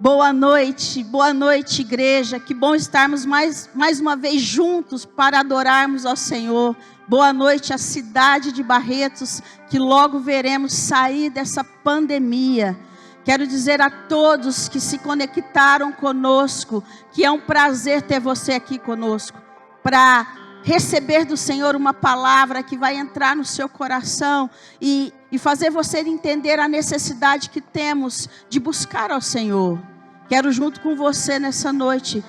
Boa noite, igreja. Que bom estarmos mais uma vez juntos para adorarmos ao Senhor. Boa noite à cidade de Barretos, que logo veremos sair dessa pandemia. Quero dizer a todos que se conectaram conosco, que é um prazer ter você aqui conosco, para receber do Senhor uma palavra que vai entrar no seu coração e fazer você entender a necessidade que temos de buscar ao Senhor. Quero junto com você nessa noite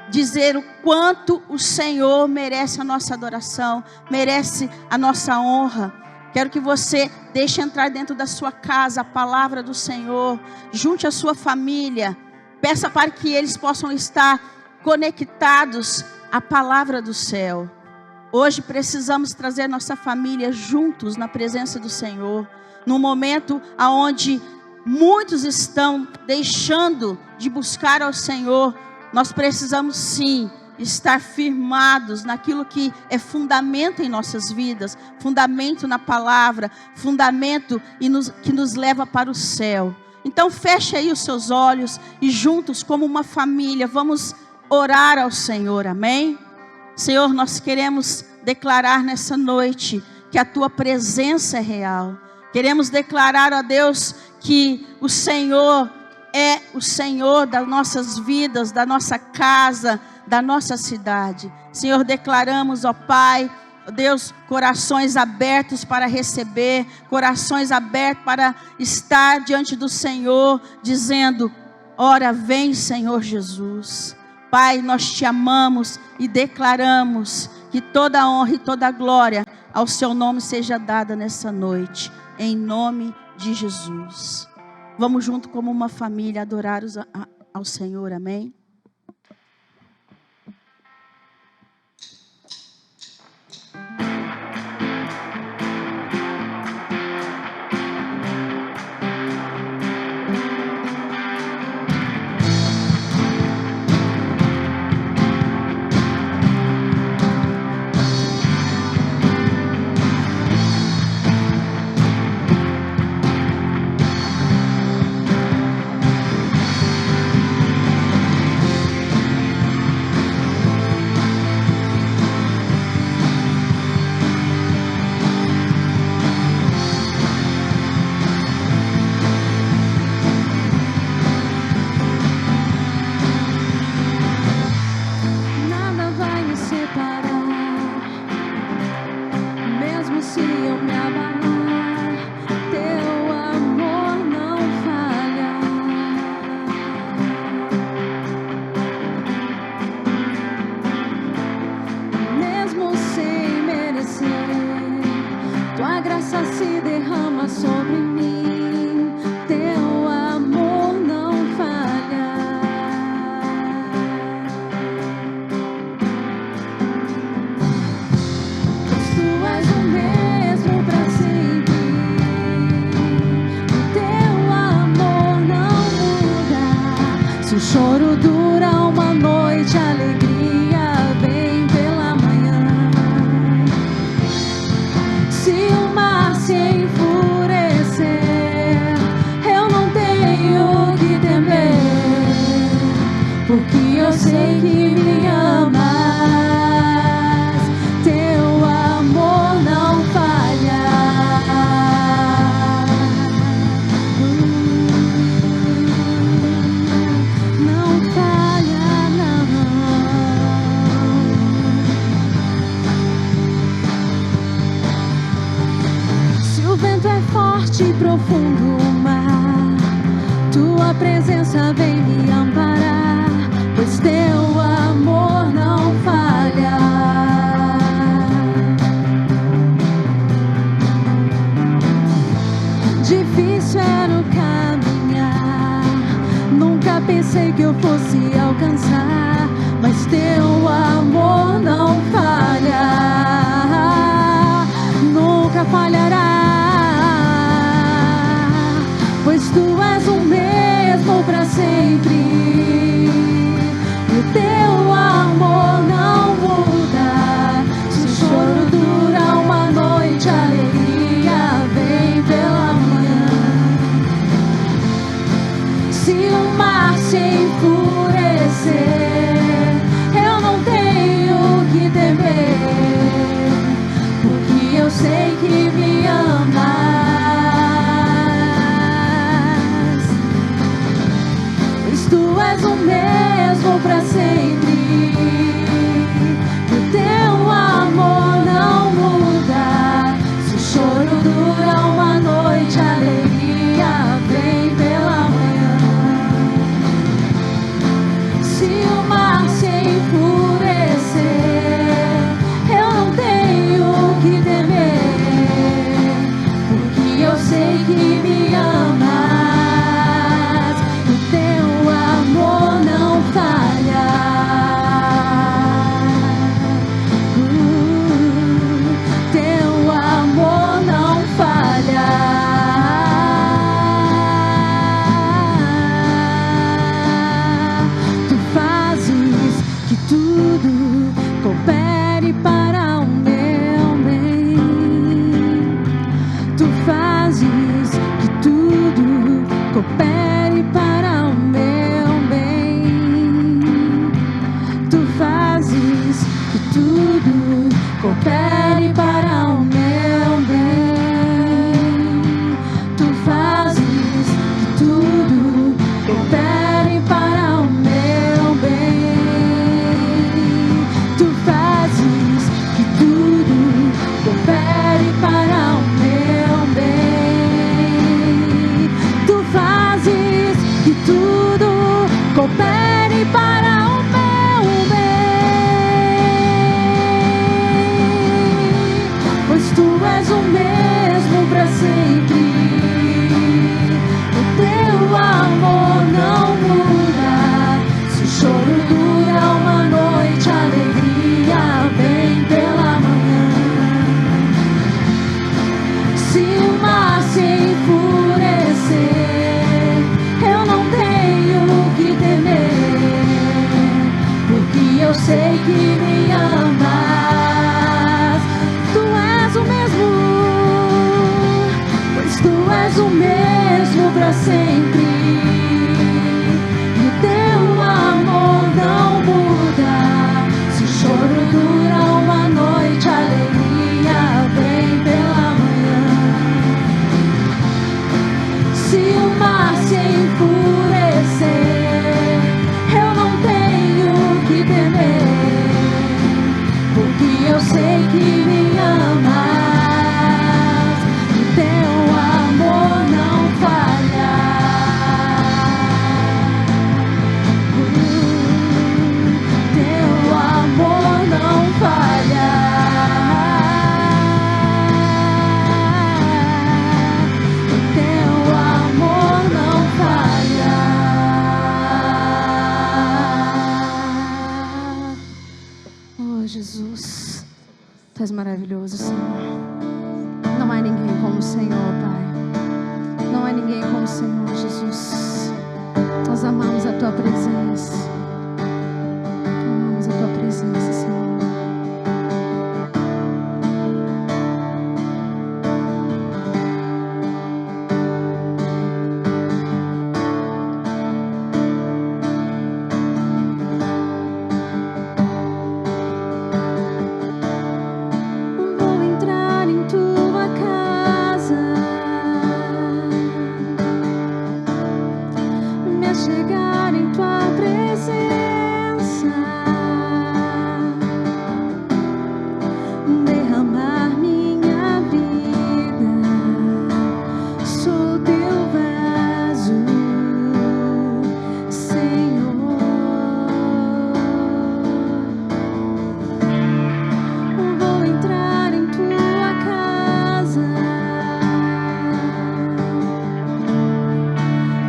dizer o quanto o Senhor merece a nossa adoração, merece a nossa honra. Quero que você deixe entrar dentro da sua casa a palavra do Senhor, junte a sua família, peça para que eles possam estar conectados à palavra do céu. Hoje precisamos trazer nossa família juntos na presença do Senhor, num momento onde muitos estão deixando de buscar ao Senhor. Nós precisamos sim estar firmados naquilo que é fundamento em nossas vidas, fundamento na palavra, fundamento que nos leva para o céu. Então feche aí os seus olhos e juntos como uma família vamos orar ao Senhor, amém? Senhor, nós queremos declarar nessa noite que a Tua presença é real. Queremos declarar a Deus que o Senhor é o Senhor das nossas vidas, da nossa casa, da nossa cidade. Senhor, declaramos, ó Pai, Deus, corações abertos para receber, corações abertos para estar diante do Senhor, dizendo, ora vem Senhor Jesus. Pai, nós te amamos e declaramos que toda a honra e toda a glória ao seu nome seja dada nessa noite, em nome de Jesus. Vamos junto como uma família adorar ao Senhor, amém? Se o mar se se enfurecer, eu não tenho que temer, porque eu sei que me amas. Pois tu és o mesmo para sempre, o teu amor não muda. Se o choro dura uma noite, a alegria vem pela manhã. Se o mar se enfurecer, eu não tenho que temer, porque eu sei que me amas. O teu amor não falha. Teu amor não falha. Tu fazes que tudo coopere para o meu bem. Tu fazes que tudo coopere para o meu bem. Tu fazes que tudo coopere para o meu bem. Tu fazes que tudo coopere para o meu bem. Tu fazes que tudo coopere para o meu bem. Tu fazes que tudo coopere para o meu bem. Pois tu és o mesmo para sempre, o teu amor não muda. Se o choro dura uma noite, a alegria vem pela manhã. Se o mar se enfurecer, eu não tenho que temer, porque eu sei que me amas. Tu és o mesmo, pois tu és o mesmo para sempre, e o teu amor não muda. Se o choro dura uma noite, a alegria vem pela manhã. Se o mar se enfurecer, eu não tenho que temer, porque eu sei que me amas. O teu amor não falha. Teu amor não falha. O teu amor não falha. Oh, Jesus, tu és maravilhoso, Senhor. Não há ninguém como o Senhor, Pai. Não há ninguém como o Senhor, Jesus. Nós amamos a tua presença. Amamos a tua presença, Senhor. Vou entrar em tua casa, me achegar em tua presença, derramar minha vida. Sou teu vaso, Senhor. Vou entrar em tua casa,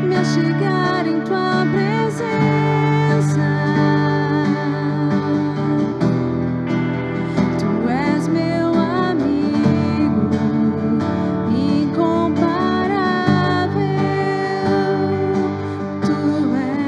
me achegar em tua presença. Tu és meu amigo, incomparável. Tu és.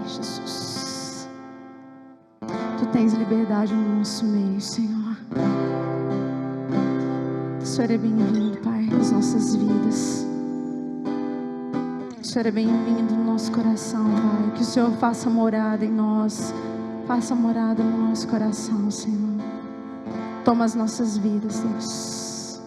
Jesus. Tu tens liberdade no nosso meio, Senhor. O Senhor é bem-vindo, Pai, nas nossas vidas. O Senhor é bem-vindo no nosso coração, Pai. Que o Senhor faça morada em nós. Faça morada no nosso coração, Senhor. Toma as nossas vidas, Deus.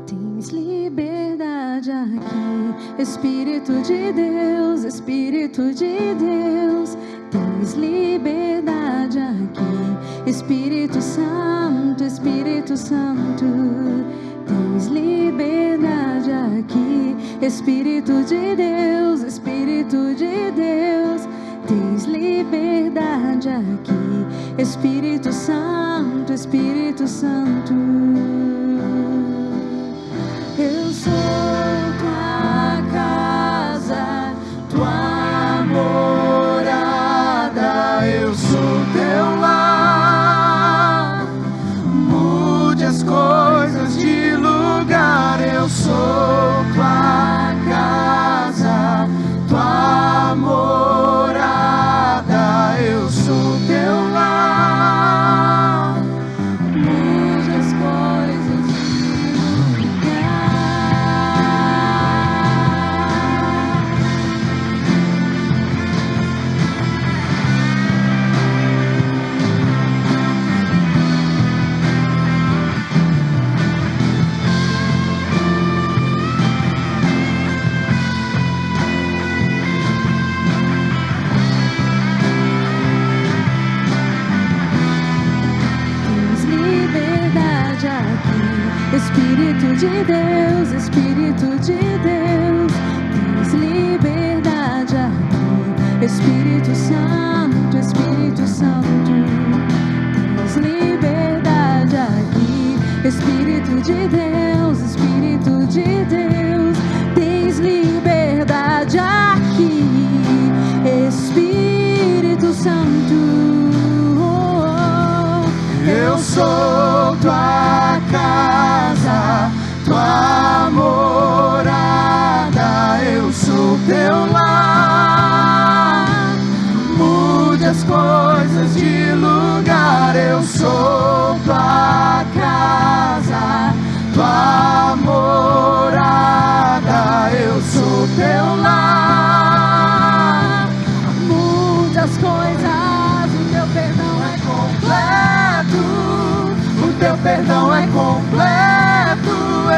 Tens liberdade aqui, Espírito de Deus, Espírito de Deus. Tens liberdade aqui, Espírito Santo, Espírito Santo. Tens liberdade aqui, Espírito de Deus, Espírito de Deus. Tens liberdade aqui, Espírito Santo, Espírito Santo. Eu sou tua casa, tua morada, eu sou teu lar. Mude as coisas de lugar, eu sou tua casa, tua morada, eu sou teu lar. Mude as coisas de lugar. Tens liberdade aqui, Espírito de Deus, Espírito de Deus. Tens liberdade aqui, Espírito Santo, Espírito Santo. Tens liberdade aqui, Espírito de Deus, Espírito de Deus. Tens liberdade aqui, Espírito Santo. Eu sou tua casa, tua morada, eu sou teu lar. Mude as coisas de lugar, eu sou tua casa, tua morada, eu sou teu lar. Mude as coisas, o teu perdão é completo, o teu perdão é completo.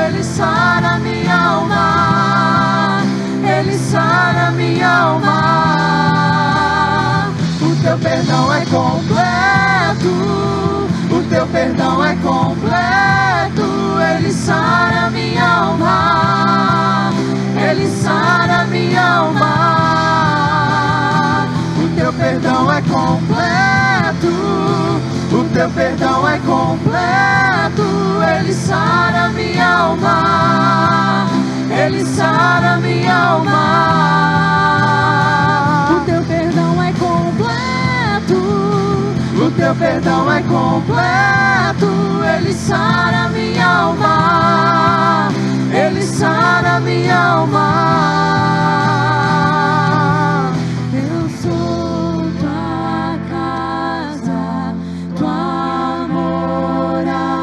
Ele sara minha alma, ele sara minha alma. O teu perdão é completo, o teu perdão é completo. Ele sara minha alma, ele sara minha alma. O teu perdão é completo, o teu perdão é completo. Ele sara minha alma, ele sara minha alma. O teu perdão é completo, o teu perdão é completo. Ele sara minha alma, ele sara minha alma. Eu sou tua casa, tua morada,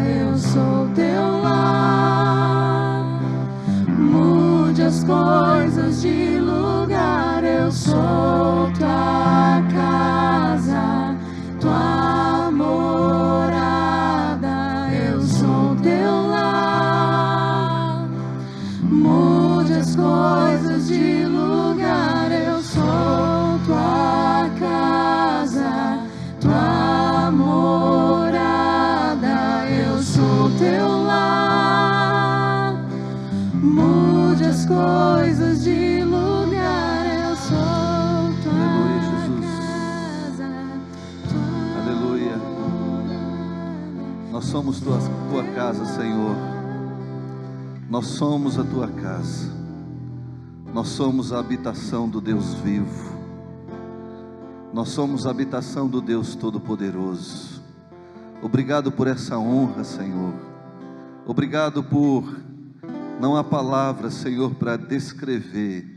eu sou teu lar. Mude as coisas de lugar, eu sou tua casa, tua morada, eu sou teu lar. Mude as coisas de lugar, eu sou tua casa, tua morada, eu sou teu lar. Mude as coisas de lugar, eu sou tua casa, tua Aleluia. Nós somos tua casa, Senhor. Nós somos a tua casa. Nós somos a habitação do Deus vivo. Nós somos a habitação do Deus Todo-Poderoso. Obrigado por essa honra, Senhor. Obrigado por Não há palavras, Senhor, para descrever,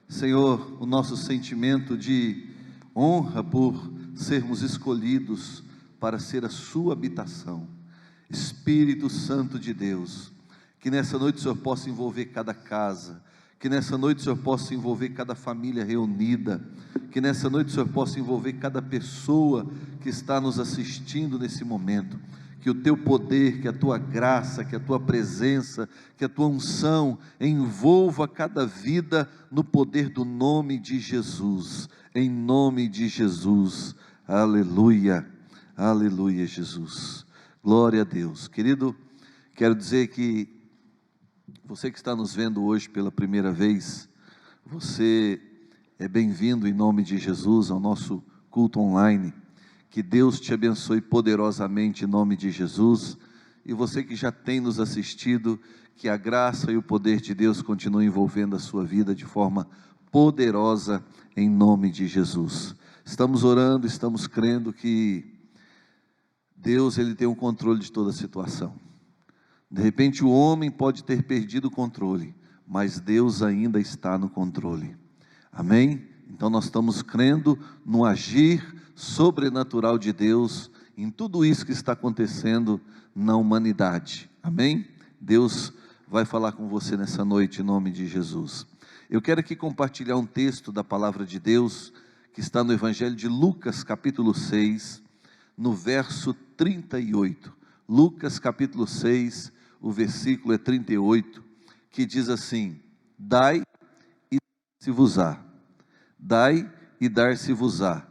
Senhor, o nosso sentimento de honra por sermos escolhidos para ser a sua habitação. Espírito Santo de Deus, que nessa noite o Senhor possa envolver cada casa, que nessa noite o Senhor possa envolver cada família reunida, que nessa noite o Senhor possa envolver cada pessoa que está nos assistindo nesse momento, que o teu poder, que a tua graça, que a tua presença, que a tua unção envolva cada vida no poder do nome de Jesus, em nome de Jesus, aleluia, aleluia Jesus, glória a Deus. Querido, quero dizer que você que está nos vendo hoje pela primeira vez, você é bem-vindo em nome de Jesus ao nosso culto online. Que Deus te abençoe poderosamente em nome de Jesus. E você que já tem nos assistido, que a graça e o poder de Deus continuem envolvendo a sua vida de forma poderosa em nome de Jesus. Estamos orando, estamos crendo que Deus, Ele tem o controle de toda a situação. De repente o homem pode ter perdido o controle, mas Deus ainda está no controle. Amém? Então nós estamos crendo no agir sobrenatural de Deus em tudo isso que está acontecendo na humanidade. Amém? Deus vai falar com você nessa noite em nome de Jesus. Eu quero aqui compartilhar um texto da palavra de Deus que está no Evangelho de Lucas capítulo 6, no verso 38. Lucas capítulo 6, o versículo é 38, que diz assim: dai e dar-se-vos-á, dai e dar-se-vos-á,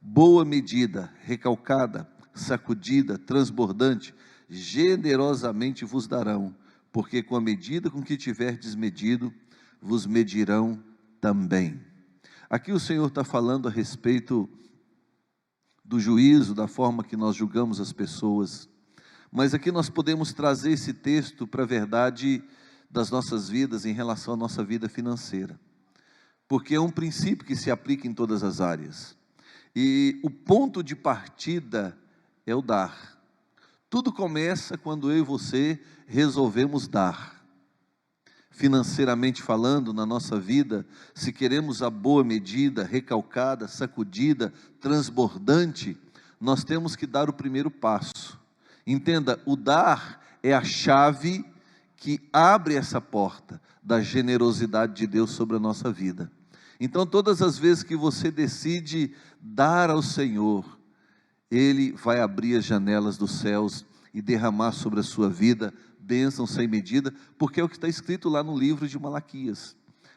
boa medida, recalcada, sacudida, transbordante, generosamente vos darão, porque com a medida com que tiverdes medido, vos medirão também. Aqui o Senhor está falando a respeito do juízo, da forma que nós julgamos as pessoas, mas aqui nós podemos trazer esse texto para a verdade das nossas vidas em relação à nossa vida financeira, porque é um princípio que se aplica em todas as áreas. E o ponto de partida é o dar. Tudo começa quando eu e você resolvemos dar. Financeiramente falando, na nossa vida, se queremos a boa medida, recalcada, sacudida, transbordante, nós temos que dar o primeiro passo. Entenda, o dar é a chave que abre essa porta da generosidade de Deus sobre a nossa vida. Então, todas as vezes que você decide dar ao Senhor, Ele vai abrir as janelas dos céus e derramar sobre a sua vida bênção sem medida, porque é o que está escrito lá no livro de Malaquias.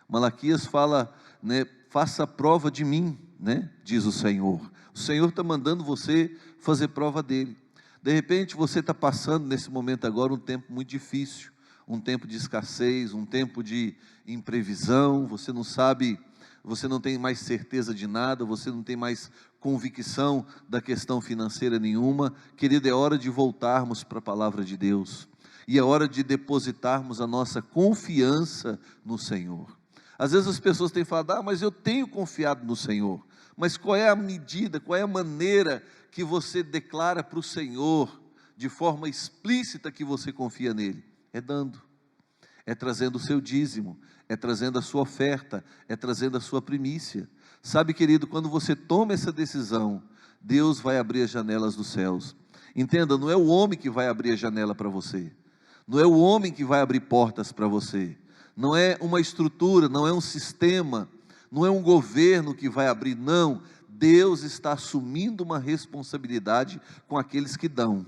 Malaquias fala, né, faça prova de mim, né, diz o Senhor. O Senhor está mandando você fazer prova dEle. De repente você está passando nesse momento agora um tempo muito difícil, um tempo de escassez, um tempo de imprevisão, você não sabe, você não tem mais certeza de nada, você não tem mais convicção da questão financeira nenhuma. Querido, é hora de voltarmos para a palavra de Deus, e é hora de depositarmos a nossa confiança no Senhor. Às vezes as pessoas têm falado, mas eu tenho confiado no Senhor, mas qual é a medida, qual é a maneira que você declara para o Senhor, de forma explícita que você confia nele? É dando, é trazendo o seu dízimo, é trazendo a sua oferta, é trazendo a sua primícia. Sabe, querido, quando você toma essa decisão, Deus vai abrir as janelas dos céus. Entenda, não é o homem que vai abrir a janela para você, não é o homem que vai abrir portas para você, não é uma estrutura, não é um sistema, não é um governo que vai abrir, não. Deus está assumindo uma responsabilidade com aqueles que dão.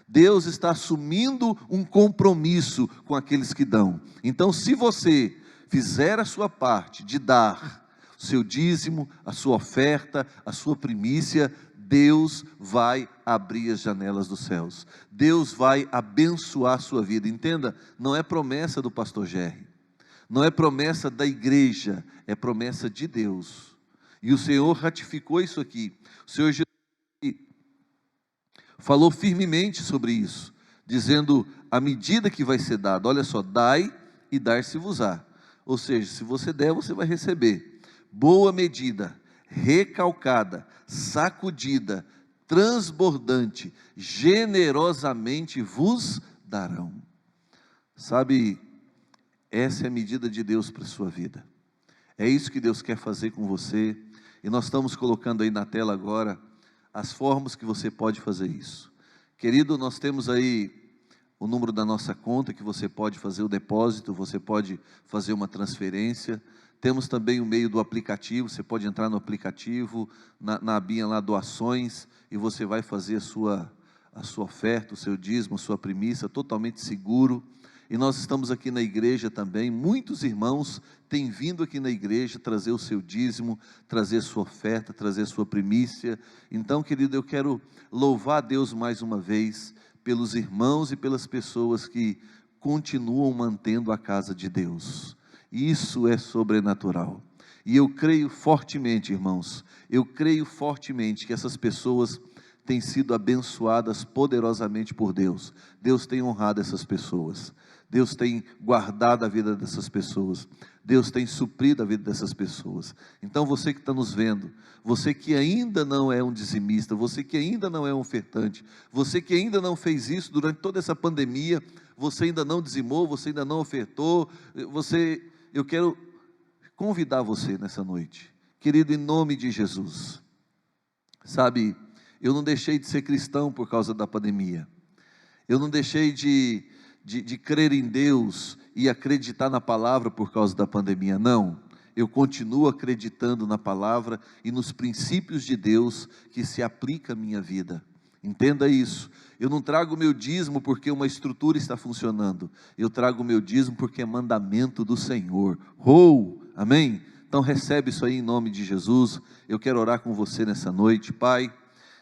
Deus está assumindo um compromisso com aqueles que dão. Então, se você fizer a sua parte de dar o seu dízimo, a sua oferta, a sua primícia, Deus vai abrir as janelas dos céus. Deus vai abençoar a sua vida. Entenda, não é promessa do pastor Gerry, não é promessa da igreja, é promessa de Deus. E o Senhor ratificou isso aqui. O Senhor Jesus falou firmemente sobre isso, dizendo, a medida que vai ser dada, olha só, dai e dar-se-vos-á. Ou seja, se você der, você vai receber. Boa medida, recalcada, sacudida, transbordante, generosamente vos darão. Sabe, Essa é a medida de Deus para a sua vida. É isso que Deus quer fazer com você. E nós estamos colocando aí na tela agora as formas que você pode fazer isso. Querido, nós temos aí o número da nossa conta, que você pode fazer o depósito, você pode fazer uma transferência. Temos também o meio do aplicativo, você pode entrar no aplicativo, na abinha lá doações, e você vai fazer a sua oferta, o seu dízimo, a sua primícia, totalmente seguro. E nós estamos aqui na igreja também, muitos irmãos têm vindo aqui na igreja trazer o seu dízimo, trazer a sua oferta, trazer a sua primícia. Então, querido, eu quero louvar a Deus mais uma vez, pelos irmãos e pelas pessoas que continuam mantendo a casa de Deus. Isso é sobrenatural. E eu creio fortemente, irmãos, eu creio fortemente que essas pessoas têm sido abençoadas poderosamente por Deus. Deus tem honrado essas pessoas. Deus tem guardado a vida dessas pessoas. Deus tem suprido a vida dessas pessoas. Então você que está nos vendo, você que ainda não é um dizimista, você que ainda não é um ofertante, você que ainda não fez isso durante toda essa pandemia, você ainda não dizimou, você ainda não ofertou, eu quero convidar você nessa noite, querido, em nome de Jesus. Sabe, eu não deixei de ser cristão por causa da pandemia. Eu não deixei de crer em Deus e acreditar na palavra por causa da pandemia, não. Eu continuo acreditando na palavra e nos princípios de Deus que se aplica à minha vida. Entenda isso. Eu não trago o meu dízimo porque uma estrutura está funcionando. Eu trago o meu dízimo porque é mandamento do Senhor. Amém? Então recebe isso aí em nome de Jesus. Eu quero orar com você nessa noite. Pai,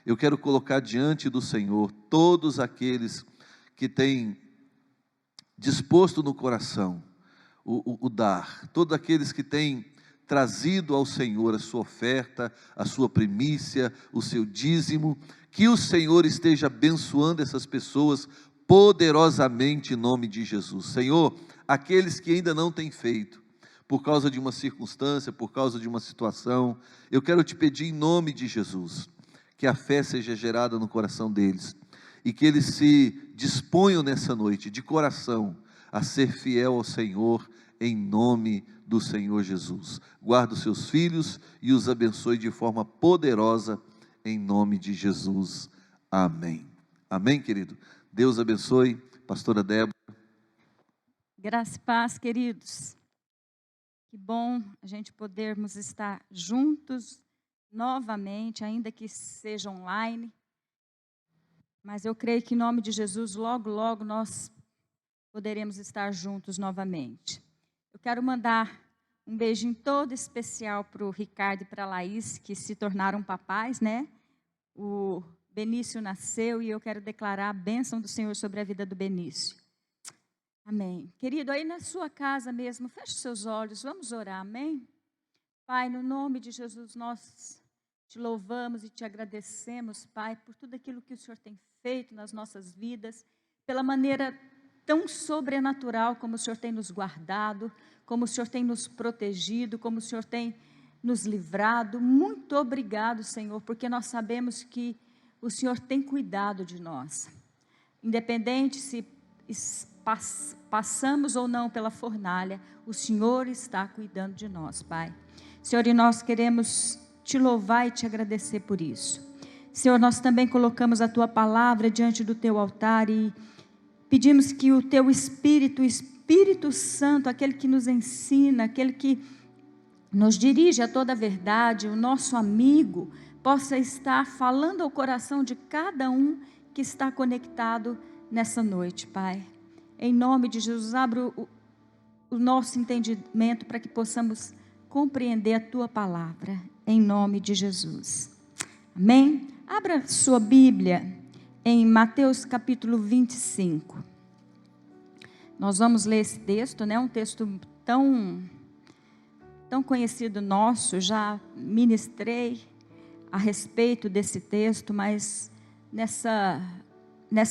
eu quero colocar diante do Senhor todos aqueles que têm disposto no coração o dar, todos aqueles que têm trazido ao Senhor a sua oferta, a sua primícia, o seu dízimo, que o Senhor esteja abençoando essas pessoas poderosamente em nome de Jesus. Senhor, aqueles que ainda não têm feito, por causa de uma circunstância, por causa de uma situação, eu quero te pedir em nome de Jesus, que a fé seja gerada no coração deles, e que eles se disponham nessa noite, de coração, a ser fiel ao Senhor, em nome do Senhor Jesus. Guarda os seus filhos e os abençoe de forma poderosa, em nome de Jesus. Amém. Amém, querido? Deus abençoe. Pastora Débora. Graça e paz, queridos. Que bom a gente podermos estar juntos novamente, ainda que seja online. Mas eu creio que em nome de Jesus, logo, logo nós poderemos estar juntos novamente. Eu quero mandar um beijinho todo especial para o Ricardo e para a Laís, que se tornaram papais, né? O Benício nasceu e eu quero declarar a bênção do Senhor sobre a vida do Benício. Amém. Querido, aí na sua casa mesmo, feche seus olhos, vamos orar, amém? Pai, no nome de Jesus, nós te louvamos e te agradecemos, Pai, por tudo aquilo que o Senhor tem feito nas nossas vidas, pela maneira tão sobrenatural como o Senhor tem nos guardado, como o Senhor tem nos protegido, como o Senhor tem nos livrado. Muito obrigado, Senhor, porque nós sabemos que o Senhor tem cuidado de nós. Independente se passamos ou não pela fornalha, o Senhor está cuidando de nós, Pai. Senhor, e nós queremos te louvar e te agradecer por isso. Senhor, nós também colocamos a Tua palavra diante do Teu altar e pedimos que o Teu Espírito, o Espírito Santo, aquele que nos ensina, aquele que nos dirige a toda a verdade, o nosso amigo, possa estar falando ao coração de cada um que está conectado nessa noite, Pai. Em nome de Jesus, abra o nosso entendimento para que possamos compreender a Tua palavra, em nome de Jesus. Amém? Abra sua Bíblia em Mateus capítulo 25. Nós vamos ler esse texto, né? Um texto tão conhecido nosso, já ministrei a respeito desse texto, mas nessa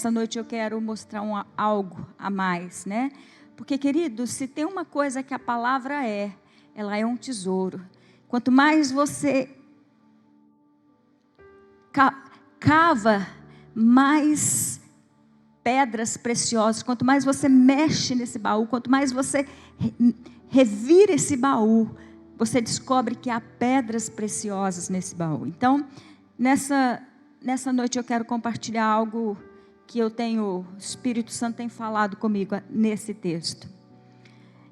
noite eu quero mostrar algo a mais, né? Porque, querido, se tem uma coisa que a palavra ela é um tesouro. Quanto mais você cava, mais pedras preciosas. Quanto mais você mexe nesse baú, quanto mais você revira esse baú, você descobre que há pedras preciosas nesse baú. Então, nessa noite eu quero compartilhar algo que o Espírito Santo tem falado comigo nesse texto.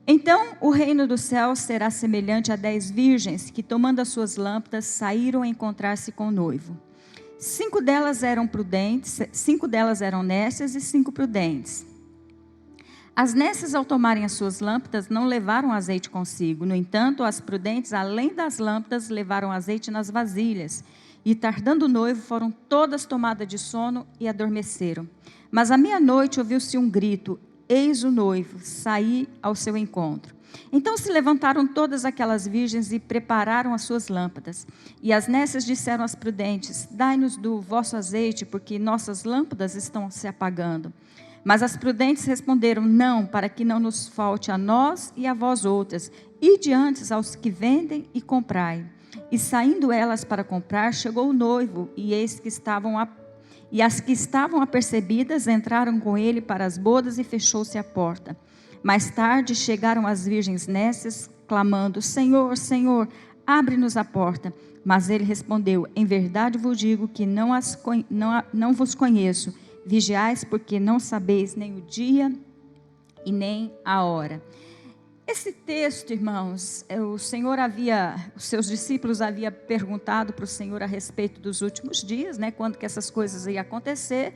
Então, o reino dos céus será semelhante a 10 virgens que, tomando as suas lâmpadas, saíram a encontrar-se com o noivo. 5 delas eram prudentes, 5 delas eram nécias e 5 prudentes. As nécias, ao tomarem as suas lâmpadas, não levaram azeite consigo. No entanto, as prudentes, além das lâmpadas, levaram azeite nas vasilhas. E, tardando o noivo, foram todas tomadas de sono e adormeceram. Mas à meia-noite ouviu-se um grito: eis o noivo, saí ao seu encontro. Então se levantaram todas aquelas virgens e prepararam as suas lâmpadas. E as nécias disseram às prudentes: dai-nos do vosso azeite, porque nossas lâmpadas estão se apagando. Mas as prudentes responderam: não, para que não nos falte a nós e a vós outras. Ide antes aos que vendem e comprai. E saindo elas para comprar, chegou o noivo, e eis que as que estavam apercebidas entraram com ele para as bodas e fechou-se a porta. Mais tarde chegaram as virgens nécias, clamando: Senhor, Senhor, abre-nos a porta. Mas ele respondeu: em verdade vos digo que não vos conheço. Vigiais, porque não sabeis nem o dia e nem a hora. Esse texto, irmãos, os seus discípulos haviam perguntado para o Senhor a respeito dos últimos dias, né, quando que essas coisas iam acontecer,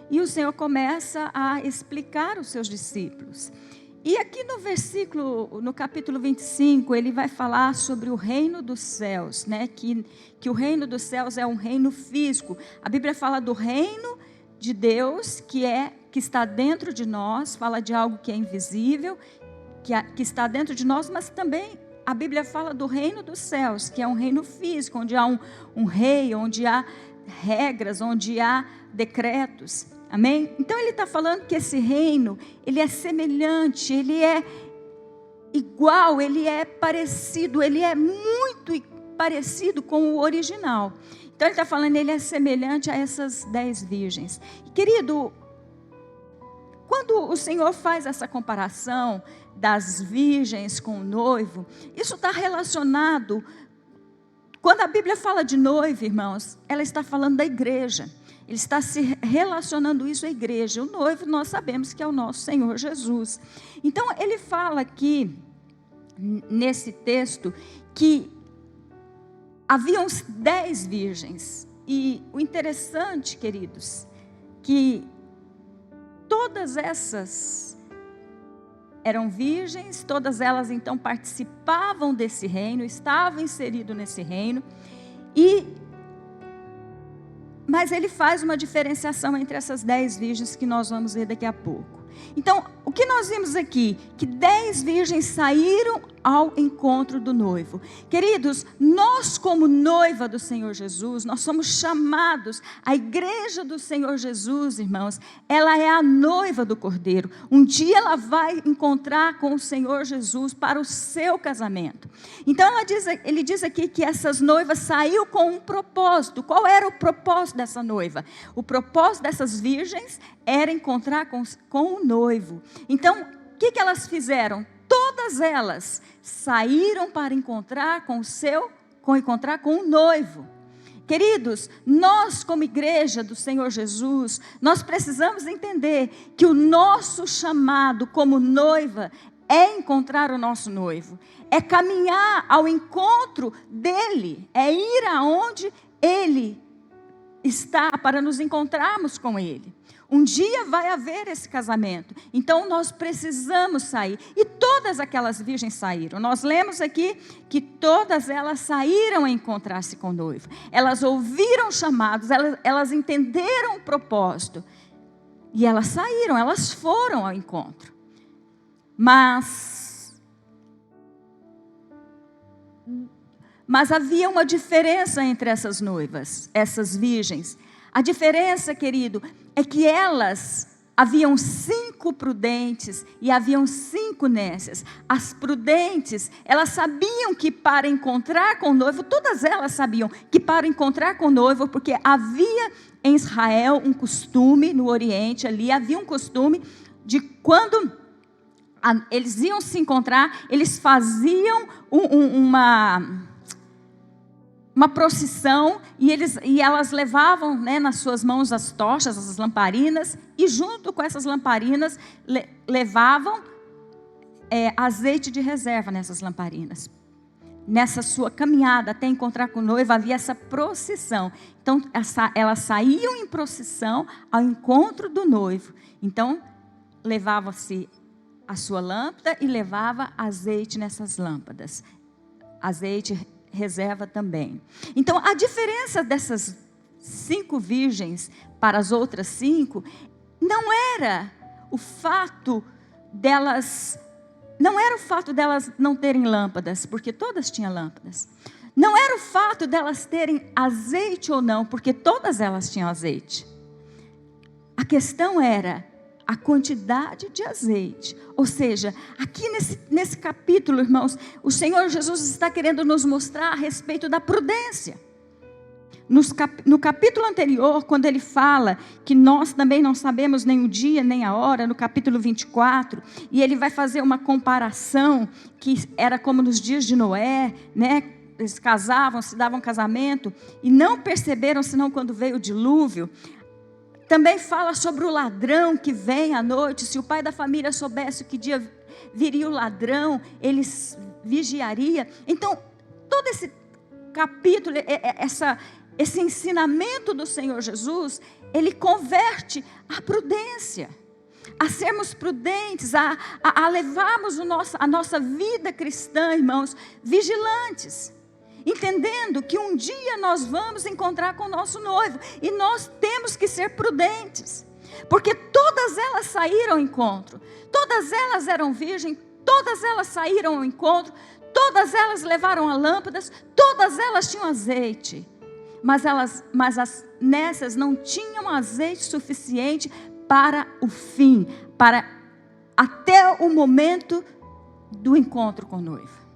e o Senhor começa a explicar aos seus discípulos. E aqui no capítulo 25, ele vai falar sobre o reino dos céus, né, que o reino dos céus é um reino físico. A Bíblia fala do reino de Deus, que está dentro de nós, fala de algo que é invisível, que está dentro de nós, mas também a Bíblia fala do reino dos céus, que é um reino físico, onde há um rei, onde há regras, onde há decretos, amém? Então ele está falando que esse reino, ele é semelhante, ele é igual, ele é parecido, ele é muito parecido com o original. Então ele está falando, ele é semelhante a essas 10 virgens. E, querido, quando o Senhor faz essa comparação das virgens com o noivo, isso está relacionado, quando a Bíblia fala de noivo, irmãos, ela está falando da igreja, ele está se relacionando isso à igreja. O noivo nós sabemos que é o nosso Senhor Jesus. Então ele fala aqui, nesse texto, que haviam 10 virgens, e o interessante, queridos, que todas essas eram virgens, todas elas então participavam desse reino, estavam inseridos nesse reino, mas ele faz uma diferenciação entre essas 10 virgens que nós vamos ver daqui a pouco. Então, o que nós vimos aqui? Que 10 virgens saíram ao encontro do noivo. Queridos, nós como noiva do Senhor Jesus, nós somos chamados, a igreja do Senhor Jesus, irmãos, ela é a noiva do Cordeiro. Um dia ela vai encontrar com o Senhor Jesus para o seu casamento. Então ele diz aqui que essas noivas saíram com um propósito. Qual era o propósito dessa noiva? O propósito dessas virgens era encontrar com o noivo. Então, o que elas fizeram? Todas elas saíram para encontrar com o noivo. Queridos, nós como igreja do Senhor Jesus, nós precisamos entender que o nosso chamado como noiva é encontrar o nosso noivo, é caminhar ao encontro dele, é ir aonde ele está para nos encontrarmos com ele. Um dia vai haver esse casamento, então nós precisamos sair, e todas aquelas virgens saíram. Nós lemos aqui que todas elas saíram a encontrar-se com o noivo, elas ouviram chamados, elas entenderam o propósito, e elas saíram, elas foram ao encontro. Mas havia uma diferença entre essas noivas, essas virgens. A diferença, querido, é que haviam 5 prudentes e haviam 5 nécias. As prudentes, elas sabiam que para encontrar com o noivo, todas elas sabiam que para encontrar com o noivo, porque havia em Israel um costume, no Oriente ali, havia um costume de quando eles iam se encontrar, eles faziam uma procissão, e elas levavam, né, nas suas mãos as tochas, as lamparinas, e junto com essas lamparinas levavam azeite de reserva nessas lamparinas. Nessa sua caminhada até encontrar com o noivo, havia essa procissão. Então, elas saíam em procissão ao encontro do noivo. Então, levava-se a sua lâmpada e levava azeite nessas lâmpadas. Azeite reserva também. Então, a diferença dessas 5 virgens para as outras 5 não era o fato delas não terem lâmpadas, porque todas tinham lâmpadas. Não era o fato delas terem azeite ou não, porque todas elas tinham azeite. A questão era a quantidade de azeite. Ou seja, aqui nesse capítulo, irmãos, o Senhor Jesus está querendo nos mostrar a respeito da prudência. No capítulo anterior, quando ele fala que nós também não sabemos nem o dia nem a hora, no capítulo 24, e ele vai fazer uma comparação que era como nos dias de Noé, né? Eles casavam, se davam casamento e não perceberam senão quando veio o dilúvio. Também fala sobre o ladrão que vem à noite. Se o pai da família soubesse que dia viria o ladrão, ele vigiaria. Então, todo esse capítulo, esse ensinamento do Senhor Jesus, ele converte a prudência, a sermos prudentes, a levarmos a nossa vida cristã, irmãos, vigilantes, entendendo que um dia nós vamos encontrar com o nosso noivo, e nós temos que ser prudentes, porque todas elas saíram ao encontro, todas elas eram virgens, todas elas saíram ao encontro, todas elas levaram as lâmpadas, todas elas tinham azeite. Mas nessas não tinham azeite suficiente para o fim, até o momento do encontro com o noivo.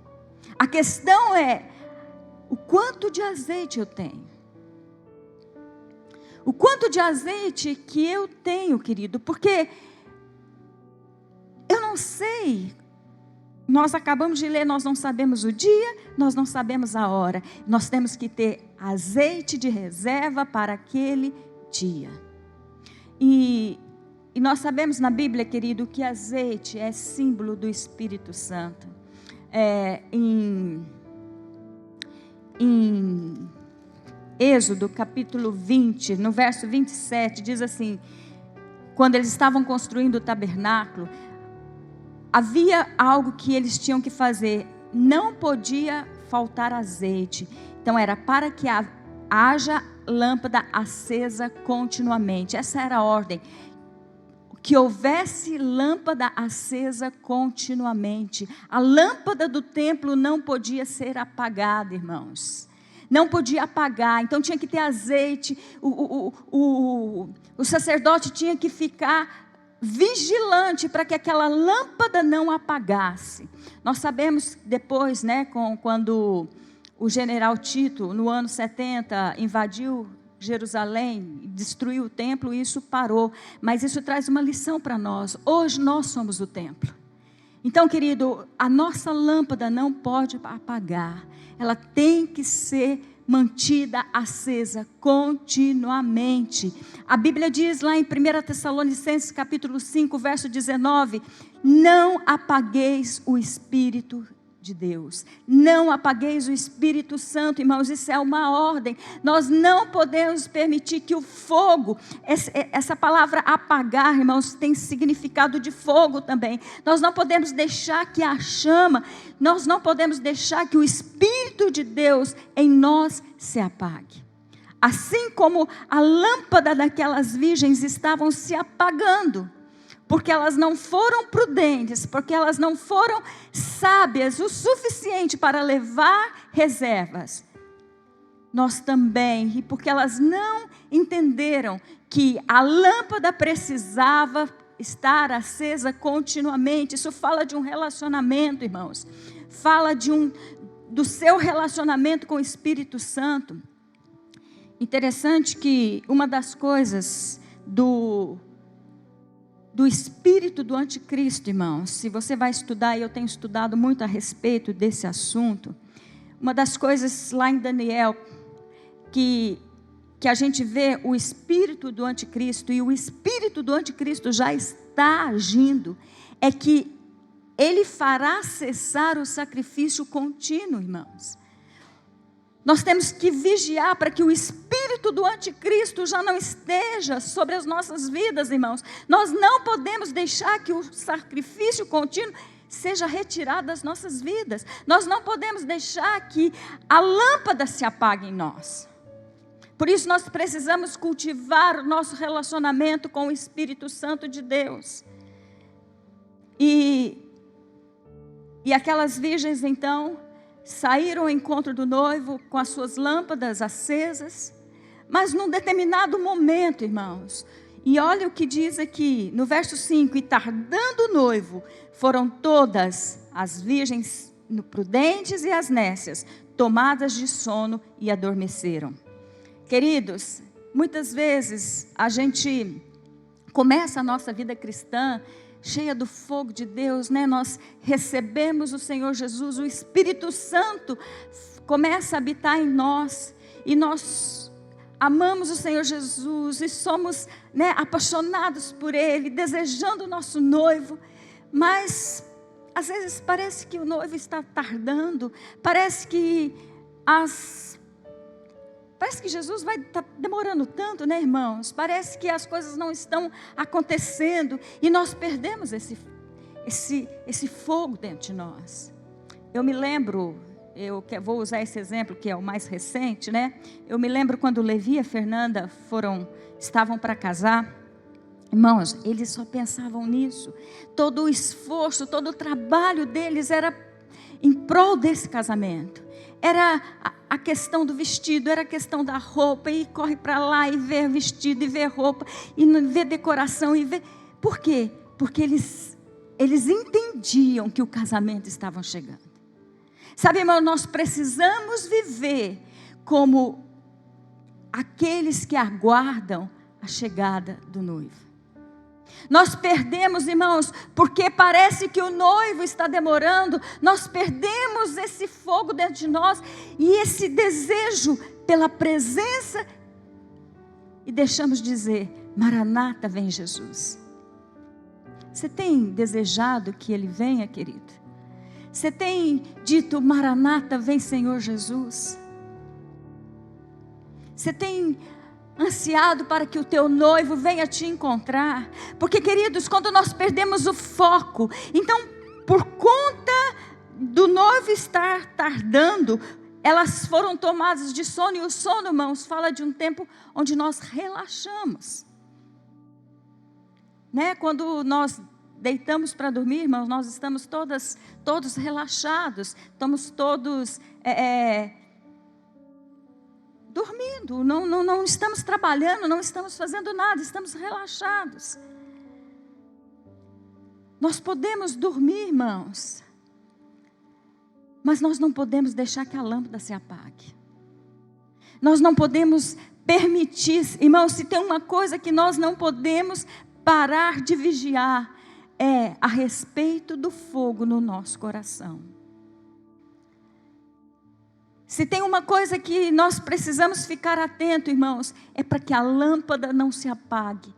A questão é, o quanto de azeite eu tenho? O quanto de azeite que eu tenho, querido? Porque eu não sei. Nós acabamos de ler, nós não sabemos o dia, nós não sabemos a hora. Nós temos que ter azeite de reserva para aquele dia. E nós sabemos na Bíblia, querido, que azeite é símbolo do Espírito Santo. Em Êxodo, capítulo 20, no verso 27, diz assim: quando eles estavam construindo o tabernáculo, havia algo que eles tinham que fazer, não podia faltar azeite. Então era para que haja lâmpada acesa continuamente. Essa era a ordem, que houvesse lâmpada acesa continuamente. A lâmpada do templo não podia ser apagada, irmãos. Não podia apagar, então tinha que ter azeite. O sacerdote tinha que ficar vigilante para que aquela lâmpada não apagasse. Nós sabemos depois, né, quando o general Tito, no ano 70, invadiu Jerusalém, destruiu o templo, e isso parou. Mas isso traz uma lição para nós. Hoje nós somos o templo. Então, querido, a nossa lâmpada não pode apagar. Ela tem que ser mantida acesa continuamente. A Bíblia diz lá em 1 Tessalonicenses capítulo 5, verso 19: não apagueis o Espírito de Deus, não apagueis o Espírito Santo, irmãos. Isso é uma ordem. Nós não podemos permitir que o fogo, essa palavra apagar, irmãos, tem significado de fogo também. Nós não podemos deixar que a chama, nós não podemos deixar que o Espírito de Deus em nós se apague. Assim como a lâmpada daquelas virgens estavam se apagando, porque elas não foram prudentes, porque elas não foram sábias o suficiente para levar reservas. Nós também, e porque elas não entenderam que a lâmpada precisava estar acesa continuamente. Isso fala de um relacionamento, irmãos. Fala do seu relacionamento com o Espírito Santo. Interessante que uma das coisas do espírito do anticristo, irmãos, se você vai estudar, e eu tenho estudado muito a respeito desse assunto, uma das coisas lá em Daniel, que a gente vê o espírito do anticristo, e o espírito do anticristo já está agindo, é que ele fará cessar o sacrifício contínuo, irmãos. Nós temos que vigiar para que o espírito do anticristo já não esteja sobre as nossas vidas, irmãos. Nós não podemos deixar que o sacrifício contínuo seja retirado das nossas vidas. Nós não podemos deixar que a lâmpada se apague em nós. Por isso nós precisamos cultivar o nosso relacionamento com o Espírito Santo de Deus. E aquelas virgens então saíram ao encontro do noivo com as suas lâmpadas acesas, mas num determinado momento, irmãos, e olha o que diz aqui no verso 5: e tardando o noivo, foram todas as virgens prudentes e as nécias tomadas de sono e adormeceram. Queridos, muitas vezes a gente começa a nossa vida cristã cheia do fogo de Deus, né? Nós recebemos o Senhor Jesus, o Espírito Santo começa a habitar em nós, e nós amamos o Senhor Jesus, e somos, né, apaixonados por Ele, desejando o nosso noivo, mas às vezes parece que o noivo está tardando, parece que Jesus vai estar demorando tanto, né, irmãos? Parece que as coisas não estão acontecendo e nós perdemos esse fogo dentro de nós. Eu me lembro, vou usar esse exemplo que é o mais recente, né? Eu me lembro quando Levi e a Fernanda estavam para casar. Irmãos, eles só pensavam nisso. Todo o esforço, todo o trabalho deles era em prol desse casamento. Era a questão do vestido, era a questão da roupa, e corre para lá e vê vestido, e vê roupa, e vê decoração, e vê... Por quê? Porque eles entendiam que o casamento estava chegando. Sabe, irmão, nós precisamos viver como aqueles que aguardam a chegada do noivo. Nós perdemos, irmãos, porque parece que o noivo está demorando. Nós perdemos esse fogo dentro de nós e esse desejo pela presença, e deixamos de dizer: Maranata, vem Jesus. Você tem desejado que Ele venha, querido? Você tem dito: Maranata, vem Senhor Jesus? Você tem ansiado para que o teu noivo venha te encontrar? Porque, queridos, quando nós perdemos o foco, então, por conta do noivo estar tardando, elas foram tomadas de sono. E o sono, irmãos, fala de um tempo onde nós relaxamos, né? Quando nós deitamos para dormir, irmãos, nós estamos todos relaxados, estamos todos dormindo, não estamos trabalhando, não estamos fazendo nada, estamos relaxados. Nós podemos dormir, irmãos, mas nós não podemos deixar que a lâmpada se apague. Nós não podemos permitir, irmãos, se tem uma coisa que nós não podemos parar de vigiar, é a respeito do fogo no nosso coração. Se tem uma coisa que nós precisamos ficar atento, irmãos, é para que a lâmpada não se apague,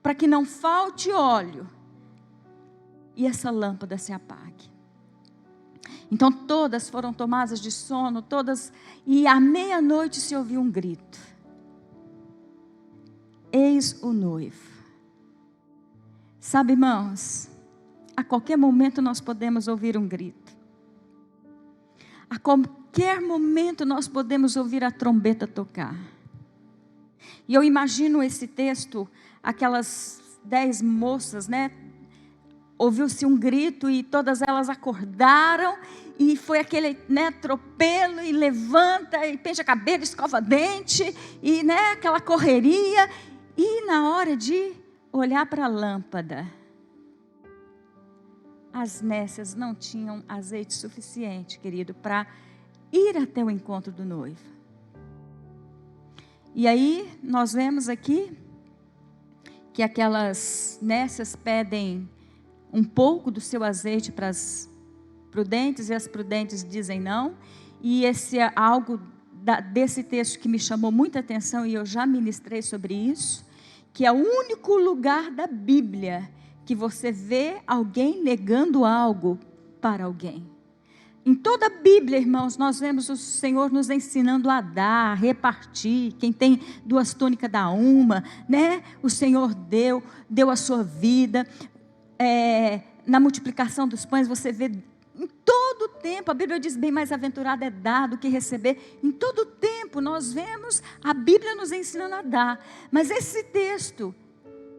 para que não falte óleo e essa lâmpada se apague. Então todas foram tomadas de sono, e à meia-noite se ouviu um grito: eis o noivo. Sabe, irmãos, a qualquer momento nós podemos ouvir um grito. A qualquer momento nós podemos ouvir a trombeta tocar. E eu imagino esse texto, aquelas 10 moças, né? Ouviu-se um grito e todas elas acordaram, e foi aquele, né, atropelo, e levanta, e penteia cabelo, escova dente, e, né, aquela correria. E na hora de olhar para a lâmpada, as nécias não tinham azeite suficiente, querido, para ir até o encontro do noivo. E aí nós vemos aqui que aquelas nécias pedem um pouco do seu azeite para as prudentes, e as prudentes dizem não. E esse é algo desse texto que me chamou muita atenção, e eu já ministrei sobre isso, que é o único lugar da Bíblia que você vê alguém negando algo para alguém. Em toda a Bíblia, irmãos, nós vemos o Senhor nos ensinando a dar, a repartir. Quem tem 2 túnicas dá uma, né? O Senhor deu a sua vida. Na multiplicação dos pães, você vê em todo o tempo, a Bíblia diz, bem mais aventurado é dar do que receber. Em todo o tempo nós vemos a Bíblia nos ensinando a dar. Mas esse texto,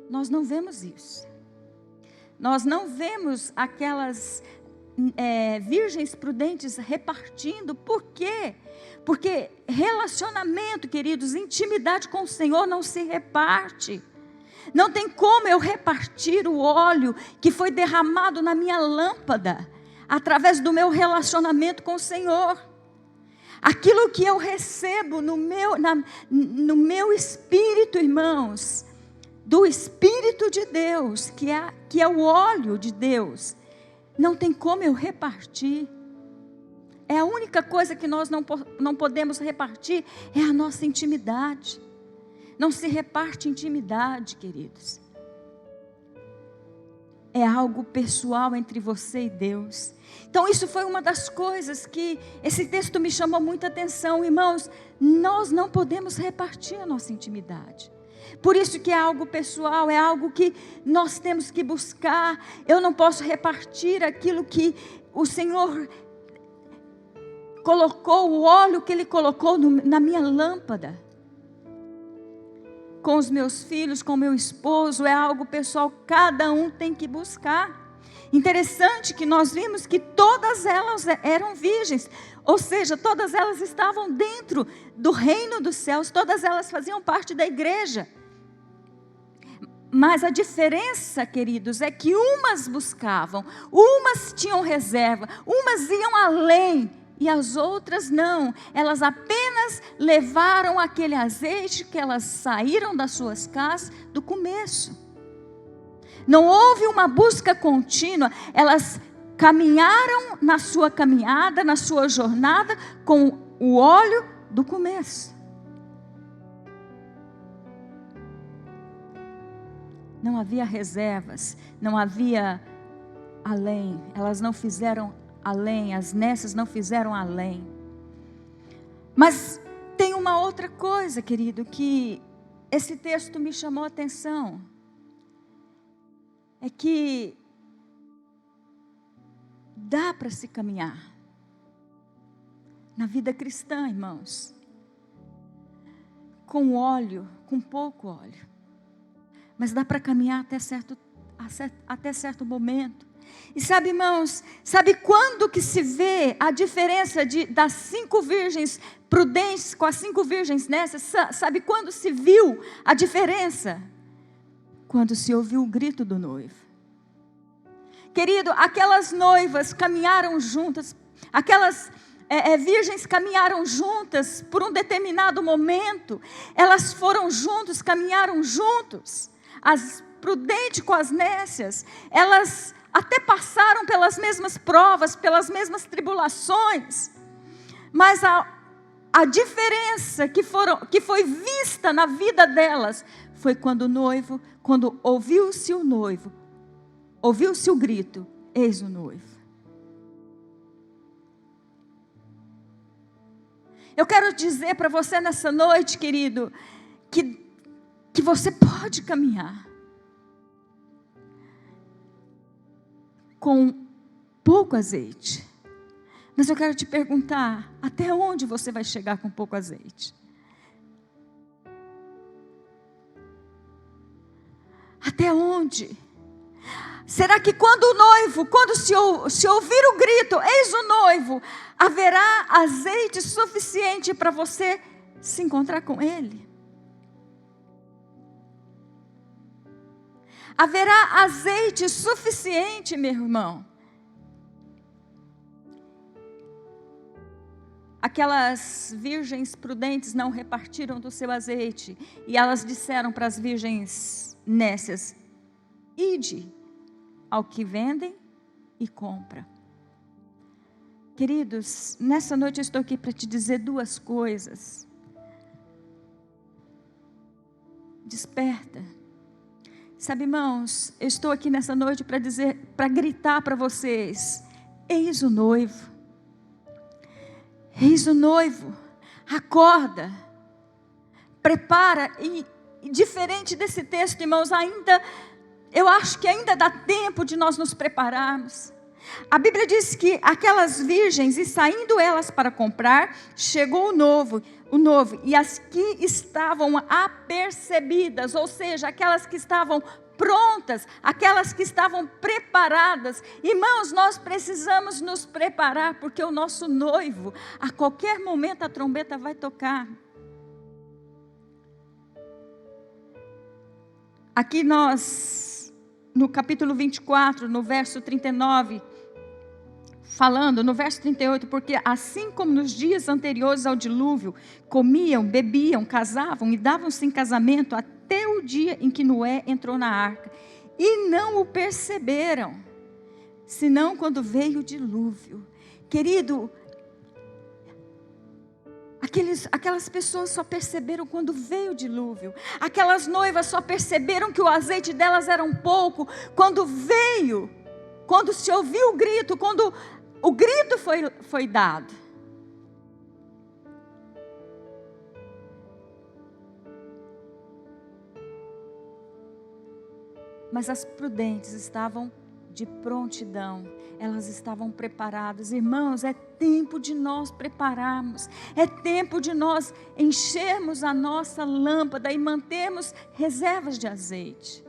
nós não vemos isso. Nós não vemos aquelas virgens prudentes repartindo. Por quê? Porque relacionamento, queridos, intimidade com o Senhor não se reparte. Não tem como eu repartir o óleo que foi derramado na minha lâmpada, através do meu relacionamento com o Senhor. Aquilo que eu recebo no meu espírito, irmãos, do Espírito de Deus, que é o óleo de Deus, não tem como eu repartir. É a única coisa que nós não podemos repartir, é a nossa intimidade. Não se reparte intimidade, queridos. É algo pessoal entre você e Deus. Então isso foi uma das coisas que esse texto me chamou muita atenção. Irmãos, nós não podemos repartir a nossa intimidade. Por isso que é algo pessoal, é algo que nós temos que buscar. Eu não posso repartir aquilo que o Senhor colocou, o óleo que Ele colocou na minha lâmpada. Com os meus filhos, com o meu esposo, é algo pessoal, cada um tem que buscar. Interessante que nós vimos que todas elas eram virgens, ou seja, todas elas estavam dentro do reino dos céus, todas elas faziam parte da igreja. Mas a diferença, queridos, é que umas buscavam, umas tinham reserva, umas iam além, e as outras não. Elas apenas levaram aquele azeite que elas saíram das suas casas do começo. Não houve uma busca contínua. Elas caminharam na sua caminhada, na sua jornada, com o óleo do começo. Não havia reservas, não havia além. Elas não fizeram além, as nécias não fizeram além. Mas tem uma outra coisa, querido, que esse texto me chamou a atenção. É que dá para se caminhar na vida cristã, irmãos, com óleo, com pouco óleo, mas dá para caminhar até certo momento. E sabe, irmãos, sabe quando que se vê a diferença das 5 virgens prudentes com as 5 virgens nécias? Sabe quando se viu a diferença? Quando se ouviu o grito do noivo. Querido, aquelas noivas caminharam juntas, aquelas virgens caminharam juntas por um determinado momento. Elas foram juntos, caminharam juntos. As prudentes com as nécias, elas até passaram pelas mesmas provas, pelas mesmas tribulações. Mas a diferença que foi vista na vida delas foi quando ouviu-se o noivo, ouviu-se o grito, eis o noivo. Eu quero dizer para você nessa noite, querido, que você pode caminhar com pouco azeite. Mas eu quero te perguntar, até onde você vai chegar com pouco azeite? Até onde? Será que quando se ouvir o grito, eis o noivo, haverá azeite suficiente para você se encontrar com ele? Haverá azeite suficiente, meu irmão? aquelas virgens prudentes não repartiram do seu azeite, e elas disseram para as virgens nécias: ide ao que vendem e compra. Queridos, nessa noite eu estou aqui para te dizer duas coisas. Desperta. Sabe, irmãos, eu estou aqui nessa noite para dizer, para gritar para vocês: eis o noivo. Eis o noivo. Acorda. Prepara. E diferente desse texto, irmãos, eu acho que ainda dá tempo de nós nos prepararmos. A Bíblia diz que aquelas virgens, e saindo elas para comprar, chegou o noivo, e as que estavam apercebidas, ou seja, aquelas que estavam prontas, aquelas que estavam preparadas. Irmãos, nós precisamos nos preparar, porque o nosso noivo, a qualquer momento a trombeta vai tocar. Aqui nós, no capítulo 24, no verso 39, falando no verso 38, porque assim como nos dias anteriores ao dilúvio, comiam, bebiam, casavam e davam-se em casamento até o dia em que Noé entrou na arca, e não o perceberam, senão quando veio o dilúvio. Querido, aquelas pessoas só perceberam quando veio o dilúvio. Aquelas noivas só perceberam que o azeite delas era um pouco quando veio, quando se ouviu o grito, quando o grito foi dado. Mas as prudentes estavam de prontidão, elas estavam preparadas. Irmãos, é tempo de nós prepararmos, é tempo de nós enchermos a nossa lâmpada e mantermos reservas de azeite.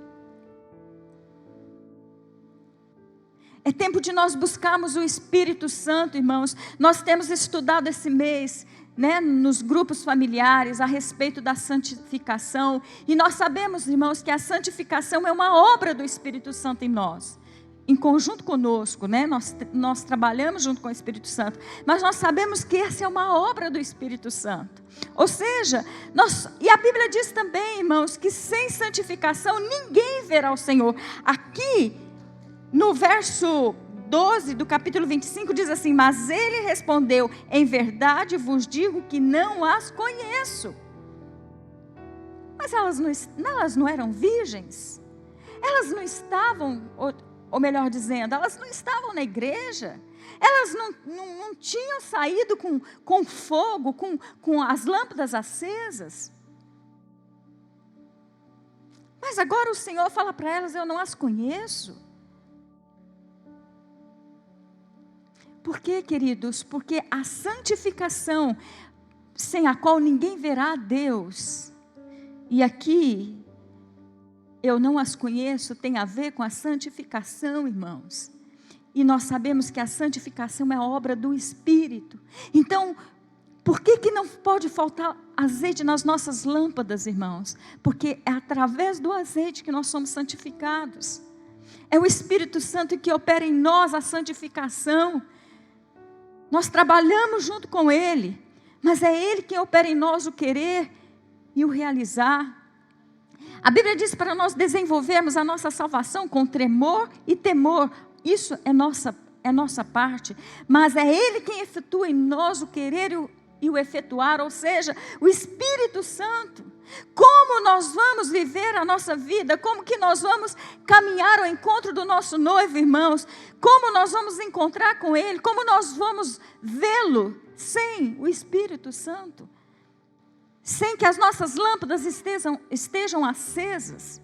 É tempo de nós buscarmos o Espírito Santo, irmãos. Nós temos estudado esse mês, nos grupos familiares, a respeito da santificação. E nós sabemos, irmãos, que a santificação é uma obra do Espírito Santo em nós. Em conjunto conosco, nós trabalhamos junto com o Espírito Santo. Mas nós sabemos que essa é uma obra do Espírito Santo. Ou seja, e a Bíblia diz também, irmãos, que sem santificação ninguém verá o Senhor. Aqui, no verso 12 do capítulo 25 diz assim: mas ele respondeu: em verdade vos digo que não as conheço. Mas elas não eram virgens? Elas não estavam, ou melhor dizendo, elas não estavam na igreja? Elas não tinham saído com fogo, com as lâmpadas acesas? Mas agora o Senhor fala para elas: eu não as conheço. Por quê, queridos? Porque a santificação, sem a qual ninguém verá a Deus, e aqui, eu não as conheço, tem a ver com a santificação, irmãos. E nós sabemos que a santificação é a obra do Espírito. Então, por que não pode faltar azeite nas nossas lâmpadas, irmãos? Porque é através do azeite que nós somos santificados. É o Espírito Santo que opera em nós a santificação. Nós trabalhamos junto com Ele, mas é Ele quem opera em nós o querer e o realizar. A Bíblia diz para nós desenvolvermos a nossa salvação com tremor e temor. Isso é nossa parte, mas é Ele quem efetua em nós o querer e o efetuar, ou seja, o Espírito Santo. Como nós vamos viver a nossa vida? Como que nós vamos caminhar ao encontro do nosso noivo, irmãos? Como nós vamos encontrar com Ele? Como nós vamos vê-lo sem o Espírito Santo? Sem que as nossas lâmpadas estejam acesas?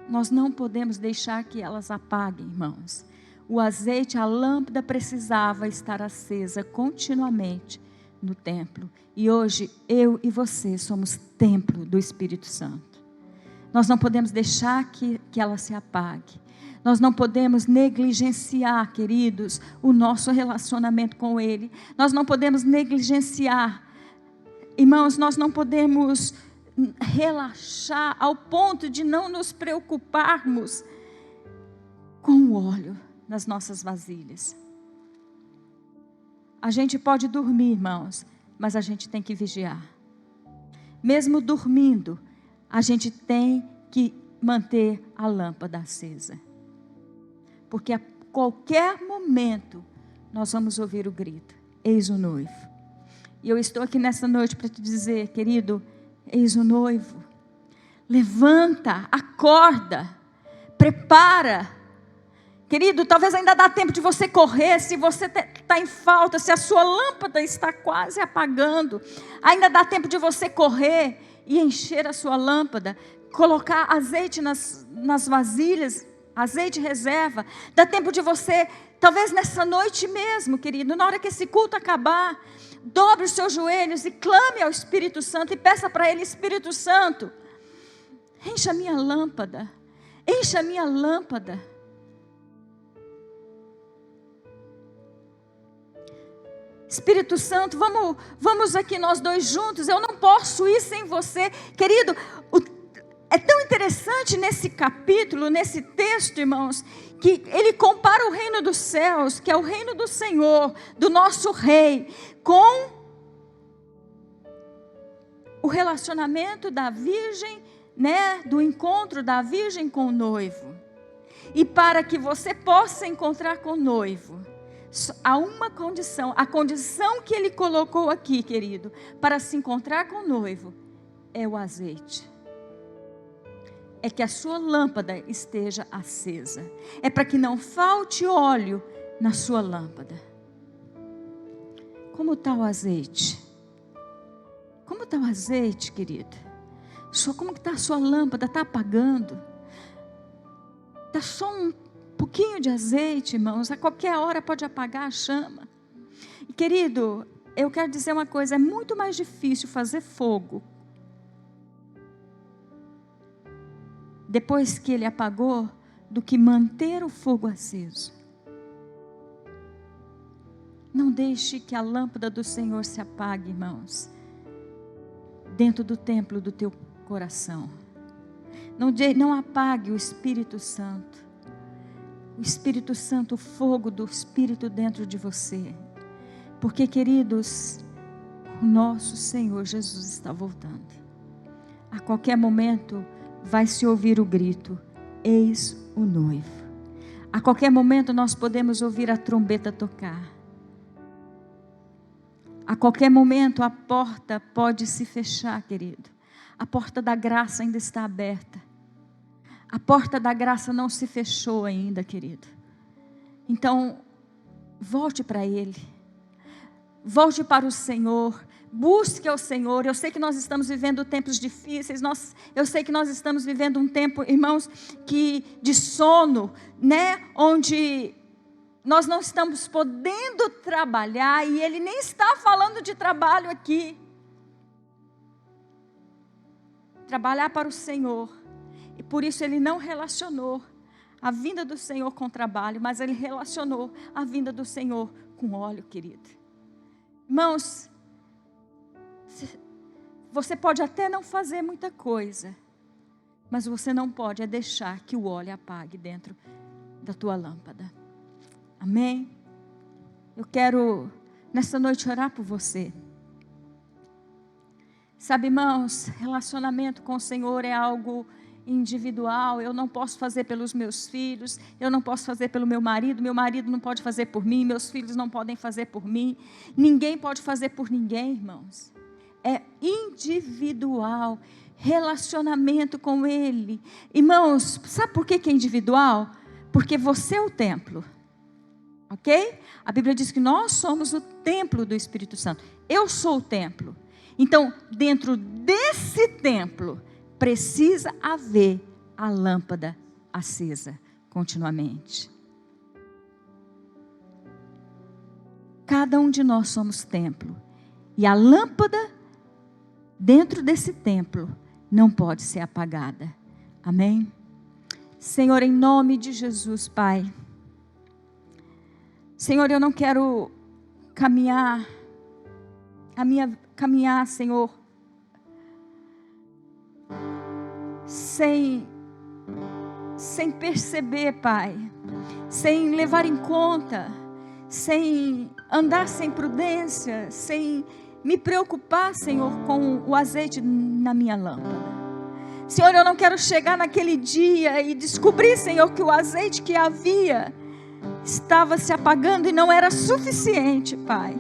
Nós não podemos deixar que elas apaguem, irmãos. O azeite, a lâmpada precisava estar acesa continuamente no templo. E hoje, eu e você somos templo do Espírito Santo. Nós não podemos deixar que ela se apague. Nós não podemos negligenciar, queridos, o nosso relacionamento com Ele. Nós não podemos negligenciar. Irmãos, nós não podemos relaxar ao ponto de não nos preocuparmos com o óleo nas nossas vasilhas. a gente pode dormir, irmãos, mas a gente tem que vigiar. Mesmo dormindo, a gente tem que manter a lâmpada acesa. Porque a qualquer momento nós vamos ouvir o grito: eis o noivo. E eu estou aqui nessa noite para te dizer, querido, eis o noivo. Levanta, acorda, prepara. Querido, talvez ainda dá tempo de você correr, se você está em falta, se a sua lâmpada está quase apagando, ainda dá tempo de você correr e encher a sua lâmpada, colocar azeite nas vasilhas, azeite reserva. Dá tempo de você, talvez nessa noite mesmo, querido, na hora que esse culto acabar, dobre os seus joelhos e clame ao Espírito Santo e peça para Ele: Espírito Santo, encha a minha lâmpada, encha a minha lâmpada. Espírito Santo, vamos aqui nós dois juntos. Eu não posso ir sem você. Querido, é tão interessante nesse capítulo, nesse texto, irmãos, que ele compara o reino dos céus, que é o reino do Senhor, do nosso rei, com o relacionamento da virgem, né, do encontro da virgem com o noivo. E para que você possa encontrar com o noivo, há uma condição, a condição que ele colocou aqui, querido, para se encontrar com o noivo, é o azeite. É que a sua lâmpada esteja acesa. É para que não falte óleo na sua lâmpada. Como está o azeite? Como está o azeite, querido? Como que está a sua lâmpada? Está apagando? Está só um pouquinho de azeite, irmãos, a qualquer hora pode apagar a chama. E, querido, eu quero dizer uma coisa: é muito mais difícil fazer fogo depois que ele apagou, do que manter o fogo aceso. Não deixe que a lâmpada do Senhor se apague, irmãos, dentro do templo do teu coração. Não apague o Espírito Santo. O Espírito Santo, o fogo do Espírito dentro de você. Porque, queridos, o nosso Senhor Jesus está voltando. A qualquer momento vai se ouvir o grito: eis o noivo. A qualquer momento nós podemos ouvir a trombeta tocar. A qualquer momento a porta pode se fechar, querido. A porta da graça ainda está aberta. A porta da graça não se fechou ainda, querido. Então, volte para Ele. Volte para o Senhor. Busque ao Senhor. Eu sei que nós estamos vivendo tempos difíceis. Eu sei que nós estamos vivendo um tempo, irmãos, de sono, né? Onde nós não estamos podendo trabalhar. E Ele nem está falando de trabalho aqui. Trabalhar para o Senhor. E por isso Ele não relacionou a vinda do Senhor com trabalho, mas Ele relacionou a vinda do Senhor com óleo, querido. Irmãos, você pode até não fazer muita coisa, mas você não pode deixar que o óleo apague dentro da tua lâmpada. Amém? Eu quero nessa noite orar por você. Sabe, irmãos, relacionamento com o Senhor é algo individual. Eu não posso fazer pelos meus filhos, eu não posso fazer pelo meu marido não pode fazer por mim, meus filhos não podem fazer por mim, ninguém pode fazer por ninguém, irmãos. É individual, relacionamento com Ele. Irmãos, sabe por que é individual? Porque você é o templo, ok? A Bíblia diz que nós somos o templo do Espírito Santo. Eu sou o templo. Então, dentro desse templo, precisa haver a lâmpada acesa continuamente. Cada um de nós somos templo. E a lâmpada dentro desse templo não pode ser apagada. Amém? Senhor, em nome de Jesus, Pai. Senhor, eu não quero caminhar, Senhor, sem perceber, Pai, sem levar em conta, sem andar sem prudência, sem me preocupar, Senhor, com o azeite na minha lâmpada. Senhor, eu não quero chegar naquele dia e descobrir, Senhor, que o azeite que havia estava se apagando e não era suficiente, Pai.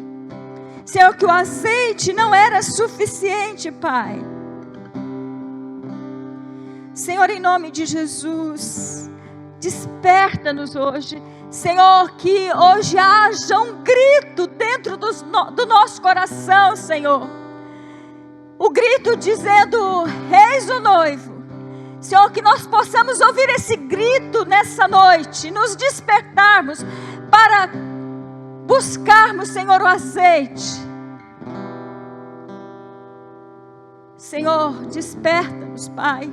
Senhor, que o azeite não era suficiente, Pai. Senhor, em nome de Jesus, desperta-nos hoje. Senhor, que hoje haja um grito dentro do nosso coração, Senhor. O grito dizendo: eis o noivo. Senhor, que nós possamos ouvir esse grito nessa noite, nos despertarmos para buscarmos, Senhor, o azeite. Senhor, desperta-nos, Pai.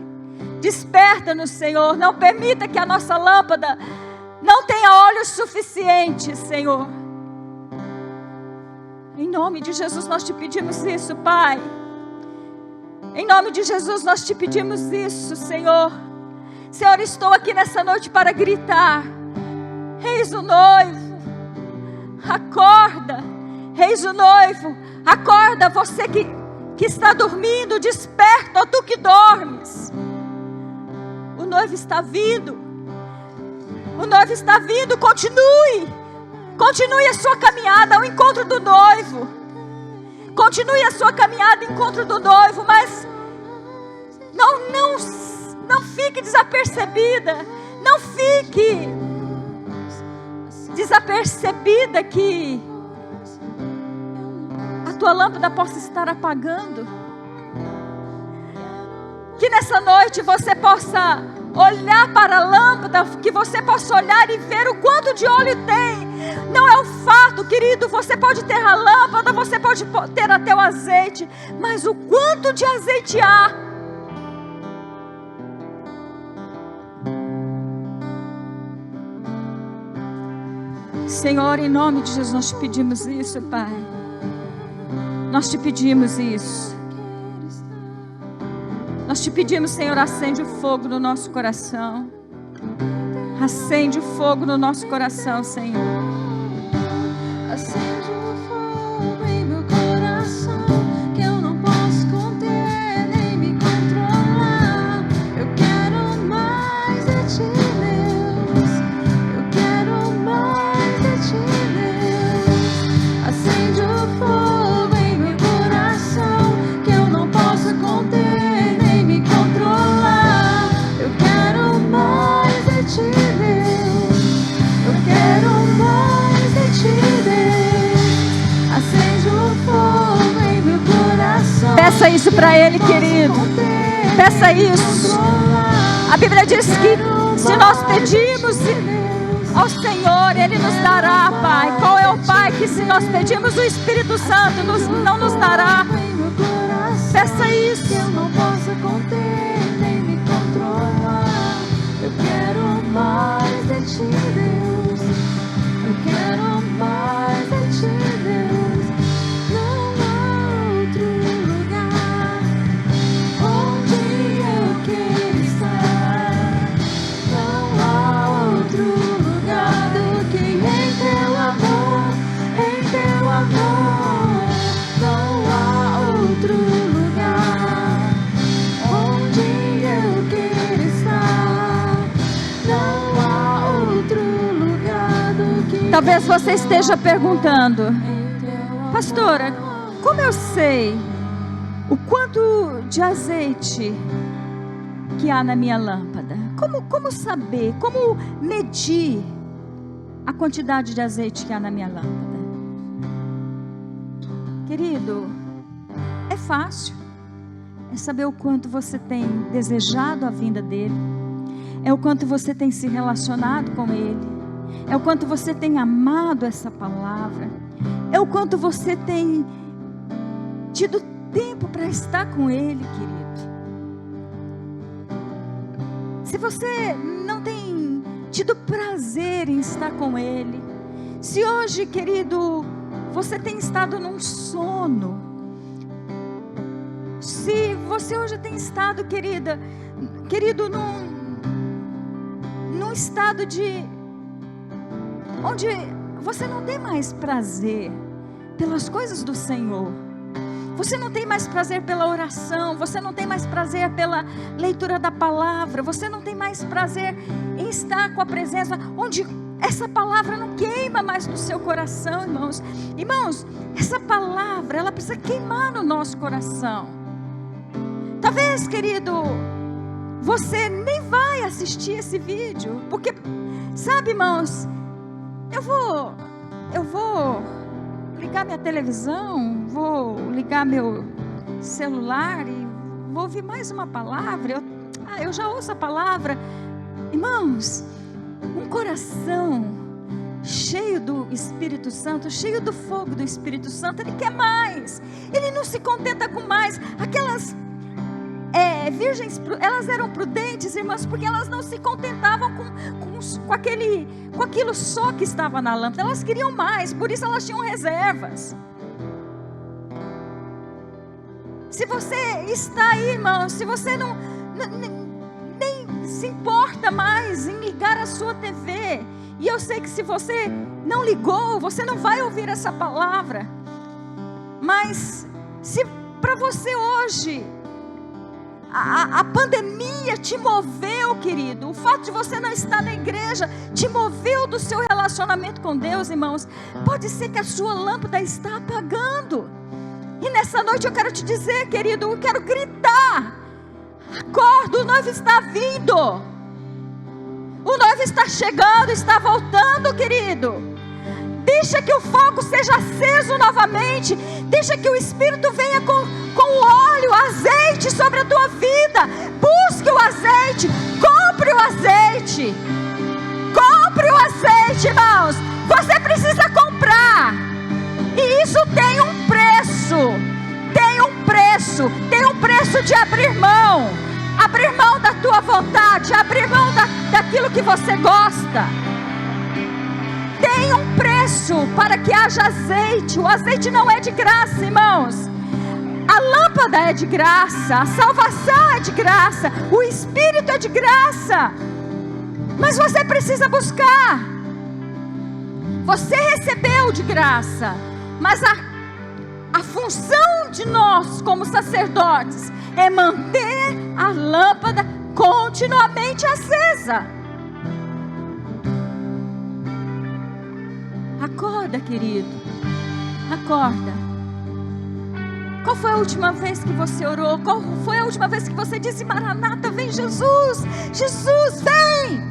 Desperta-nos, Senhor. Não permita que a nossa lâmpada não tenha óleo suficiente, Senhor. Em nome de Jesus nós te pedimos isso, Pai. Em nome de Jesus nós te pedimos isso, Senhor. Senhor, estou aqui nessa noite para gritar: eis o noivo. Acorda, eis o noivo. Acorda, você que está dormindo, desperta, ó tu que dormes. O noivo está vindo. O noivo está vindo. Continue a sua caminhada ao encontro do noivo. Continue a sua caminhada ao encontro do noivo, mas não fique desapercebida. Não fique desapercebida que a tua lâmpada possa estar apagando. Que nessa noite você possa olhar para a lâmpada, que você possa olhar e ver o quanto de óleo tem. Não é o fato, querido, você pode ter a lâmpada, você pode ter até o azeite, mas o quanto de azeite há. Senhor, em nome de Jesus nós te pedimos isso, Pai. Nós te pedimos isso. Nós te pedimos, Senhor, acende o fogo no nosso coração. Acende o fogo no nosso coração, Senhor. Acende o fogo em meu coração, que eu não posso conter nem me controlar. Eu quero mais de ti, Deus. Eu quero mais de ti, Deus. Acende o fogo em meu coração, que eu não posso conter. Peça isso para Ele, querido. Peça isso. A Bíblia diz que se nós pedirmos ao Senhor, Ele nos dará, Pai. Qual é o Pai que se nós pedimos o Espírito Santo não nos dará? Peça isso. Eu não posso conter nem me controlar. Eu quero mais de ti, Deus. Eu quero mais de ti, Deus. Não há outro lugar onde eu quero estar. Não há outro lugar do que em teu amor, em teu amor. Não há outro lugar onde eu quero estar. Não há outro lugar do que. Talvez você esteja perguntando: pastora, como eu sei o quanto de azeite que há na minha lâmpada? Como saber? Como medir a quantidade de azeite que há na minha lâmpada? Querido, é fácil. É saber o quanto você tem desejado a vinda dele. É o quanto você tem se relacionado com ele. É o quanto você tem amado essa palavra. É o quanto você tem tido tempo para estar com ele, querido. Se você não tem tido prazer em estar com ele, se hoje, querido, você tem estado num sono, se você hoje tem estado, querido, num estado de você não tem mais prazer pelas coisas do Senhor. Você não tem mais prazer pela oração, você não tem mais prazer pela leitura da palavra, você não tem mais prazer em estar com a presença, onde essa palavra não queima mais no seu coração, irmãos. Irmãos, essa palavra, ela precisa queimar no nosso coração. Talvez, querido, você nem vai assistir esse vídeo, porque, sabe, irmãos, eu vou ligar minha televisão, vou ligar meu celular e vou ouvir mais uma palavra. Eu já ouço a palavra. Irmãos, um coração cheio do Espírito Santo, cheio do fogo do Espírito Santo, ele quer mais. Ele não se contenta com mais. Aquelas virgens, elas eram prudentes, irmãs, porque elas não se contentavam com aquilo só que estava na lâmpada. Elas queriam mais, por isso elas tinham reservas. Se você está aí, irmão, se você nem se importa mais em ligar a sua TV, e eu sei que se você não ligou, você não vai ouvir essa palavra, mas se para você hoje a pandemia te moveu, querido, o fato de você não estar na igreja te moveu do seu relacionamento com Deus, irmãos, pode ser que a sua lâmpada está apagando. E nessa noite eu quero te dizer, querido, eu quero gritar: acorda, o noivo está vindo, o noivo está chegando, está voltando, querido. Deixa que o fogo seja aceso novamente. Deixa que o Espírito venha com óleo, azeite sobre a tua vida. Busque o azeite, compre o azeite. Compre o azeite, irmãos. Você precisa comprar. E isso tem um preço. Tem um preço. Tem um preço de abrir mão. Abrir mão da tua vontade. Abrir mão daquilo que você gosta. Tem um preço para que haja azeite. O azeite não é de graça, irmãos. A lâmpada é de graça, a salvação é de graça, o Espírito é de graça. Mas você precisa buscar. Você recebeu de graça, mas a função de nós como sacerdotes é manter a lâmpada continuamente acesa. Acorda, querido, acorda. Qual foi a última vez que você orou? Qual foi a última vez que você disse: Maranata, vem Jesus, Jesus, vem?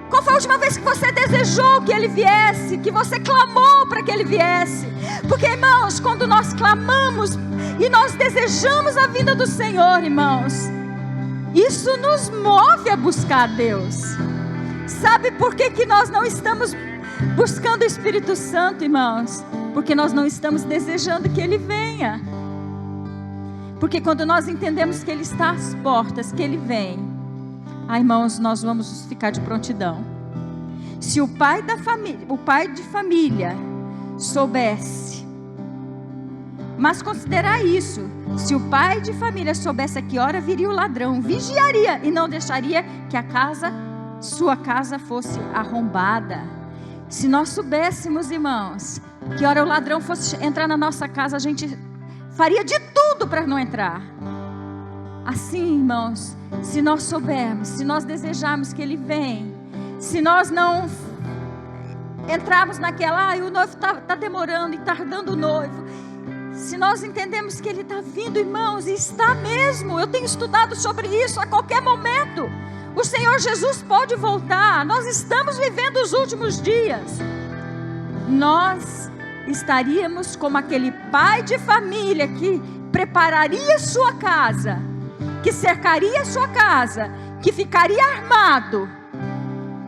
Qual foi a última vez que você desejou que Ele viesse, que você clamou para que Ele viesse? Porque, irmãos, quando nós clamamos e nós desejamos a vinda do Senhor, irmãos, isso nos move a buscar Deus. Sabe por que nós não estamos buscando o Espírito Santo, irmãos? Porque nós não estamos desejando que Ele venha. Porque quando nós entendemos que Ele está às portas, que Ele vem, irmãos, nós vamos ficar de prontidão. Se o pai de família soubesse, mas considerar isso, se o pai de família soubesse a que hora viria o ladrão, vigiaria e não deixaria que sua casa fosse arrombada. Se nós soubéssemos, irmãos, que hora o ladrão fosse entrar na nossa casa, a gente faria de tudo para não entrar. Assim, irmãos, se nós soubermos, se nós desejarmos que Ele venha, se nós não entrarmos naquela, o noivo está demorando e tardando o noivo, se nós entendemos que Ele está vindo, irmãos, e está mesmo, eu tenho estudado sobre isso, a qualquer momento o Senhor Jesus pode voltar. Nós estamos vivendo os últimos dias. Nós estaríamos como aquele pai de família que prepararia sua casa, que cercaria sua casa, que ficaria armado,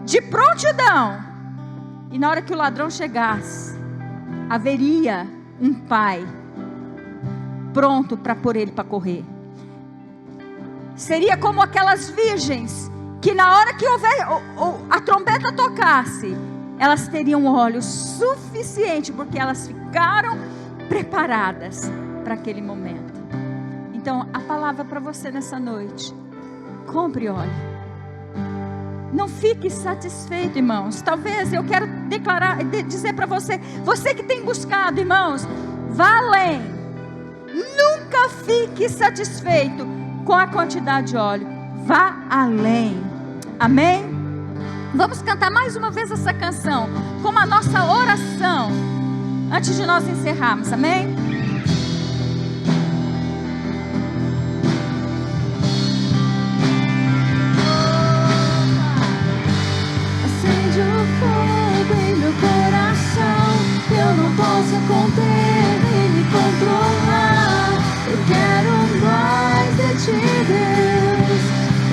de prontidão. E na hora que o ladrão chegasse, haveria um pai pronto para pôr ele para correr. Seria como aquelas virgens que na hora que a trombeta tocasse, elas teriam óleo suficiente, porque elas ficaram preparadas para aquele momento. Então, a palavra para você nessa noite: compre óleo. Não fique satisfeito, irmãos. Talvez eu quero dizer para você, você que tem buscado, irmãos, vá além. Nunca fique satisfeito com a quantidade de óleo. Vá além. Amém? Vamos cantar mais uma vez essa canção como a nossa oração antes de nós encerrarmos. Amém? Acende o fogo em meu coração, eu não posso conter nem me controlar. Eu quero mais de ti, Deus.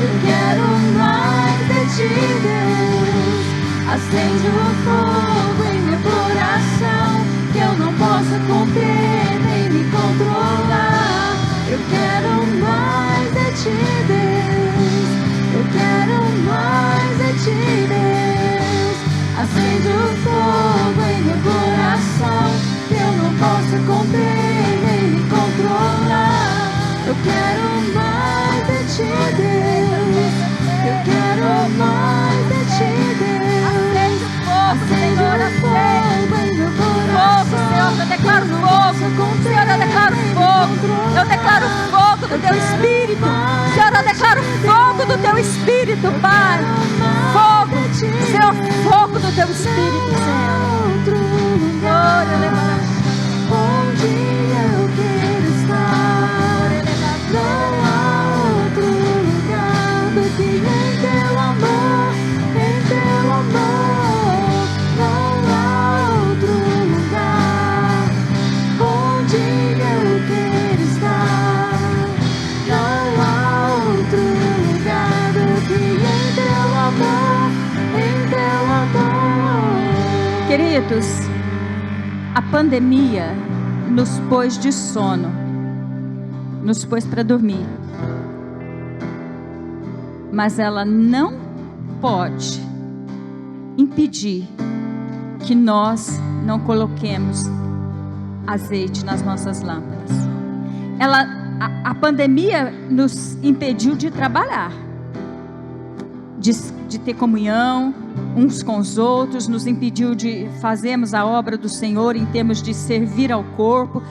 Eu quero mais de ti, Deus. Acende o fogo em meu coração, que eu não posso conter nem me controlar. Eu quero mais de ti, Deus. Eu quero mais de ti, Deus. Acende o fogo em meu coração, que eu não posso conter nem me controlar. Eu quero mais de ti, Deus. Eu quero mais de ti, Deus. Acende o fogo em meu coração. Fogo, Senhor, eu declaro fogo. Senhor, eu declaro fogo. Eu declaro fogo do teu Espírito. Senhor, eu declaro fogo do teu Espírito, Pai. Fogo, Senhor, fogo do teu Espírito, Senhor. Glória, levanta. Onde eu quero estar, não há outro lugar do que em teu amor, em teu amor. Não há outro lugar onde eu quero estar, não há outro lugar do que em teu amor, em teu amor. Queridos, a pandemia nos pôs de sono, nos pôs para dormir, mas ela não pode impedir que nós não coloquemos azeite nas nossas lâmpadas. A pandemia nos impediu de trabalhar, de ter comunhão uns com os outros, nos impediu de fazermos a obra do Senhor em termos de servir ao corpo,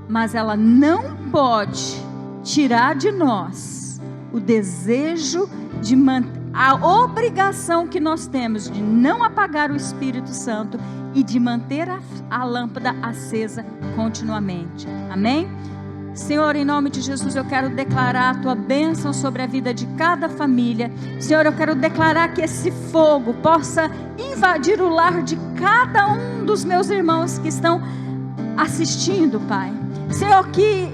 mas ela não pode tirar de nós o desejo de manter, a obrigação que nós temos de não apagar o Espírito Santo e de manter a lâmpada acesa continuamente. Amém? Senhor, em nome de Jesus, eu quero declarar a tua bênção sobre a vida de cada família. Senhor, eu quero declarar que esse fogo possa invadir o lar de cada um dos meus irmãos que estão assistindo, Pai. Senhor, que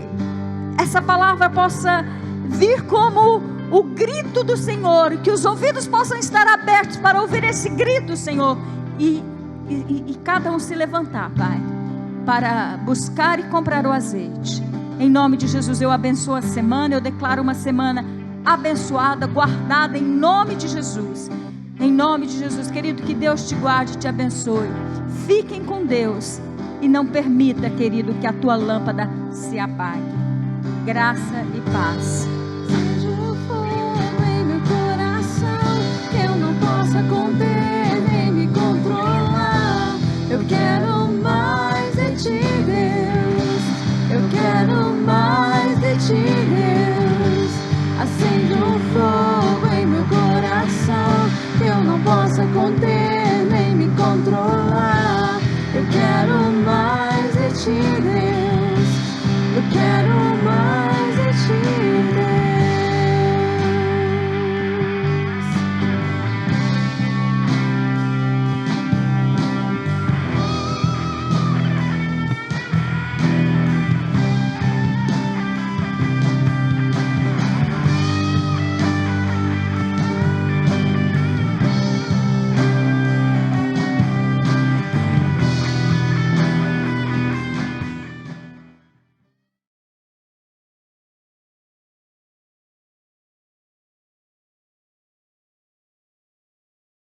essa palavra possa vir como o grito do Senhor, que os ouvidos possam estar abertos para ouvir esse grito, Senhor, e cada um se levantar, Pai, para buscar e comprar o azeite. Em nome de Jesus, eu abençoo a semana, eu declaro uma semana abençoada, guardada em nome de Jesus. Em nome de Jesus, querido, que Deus te guarde e te abençoe. Fiquem com Deus e não permita, querido, que a tua lâmpada se apague. Graça e paz.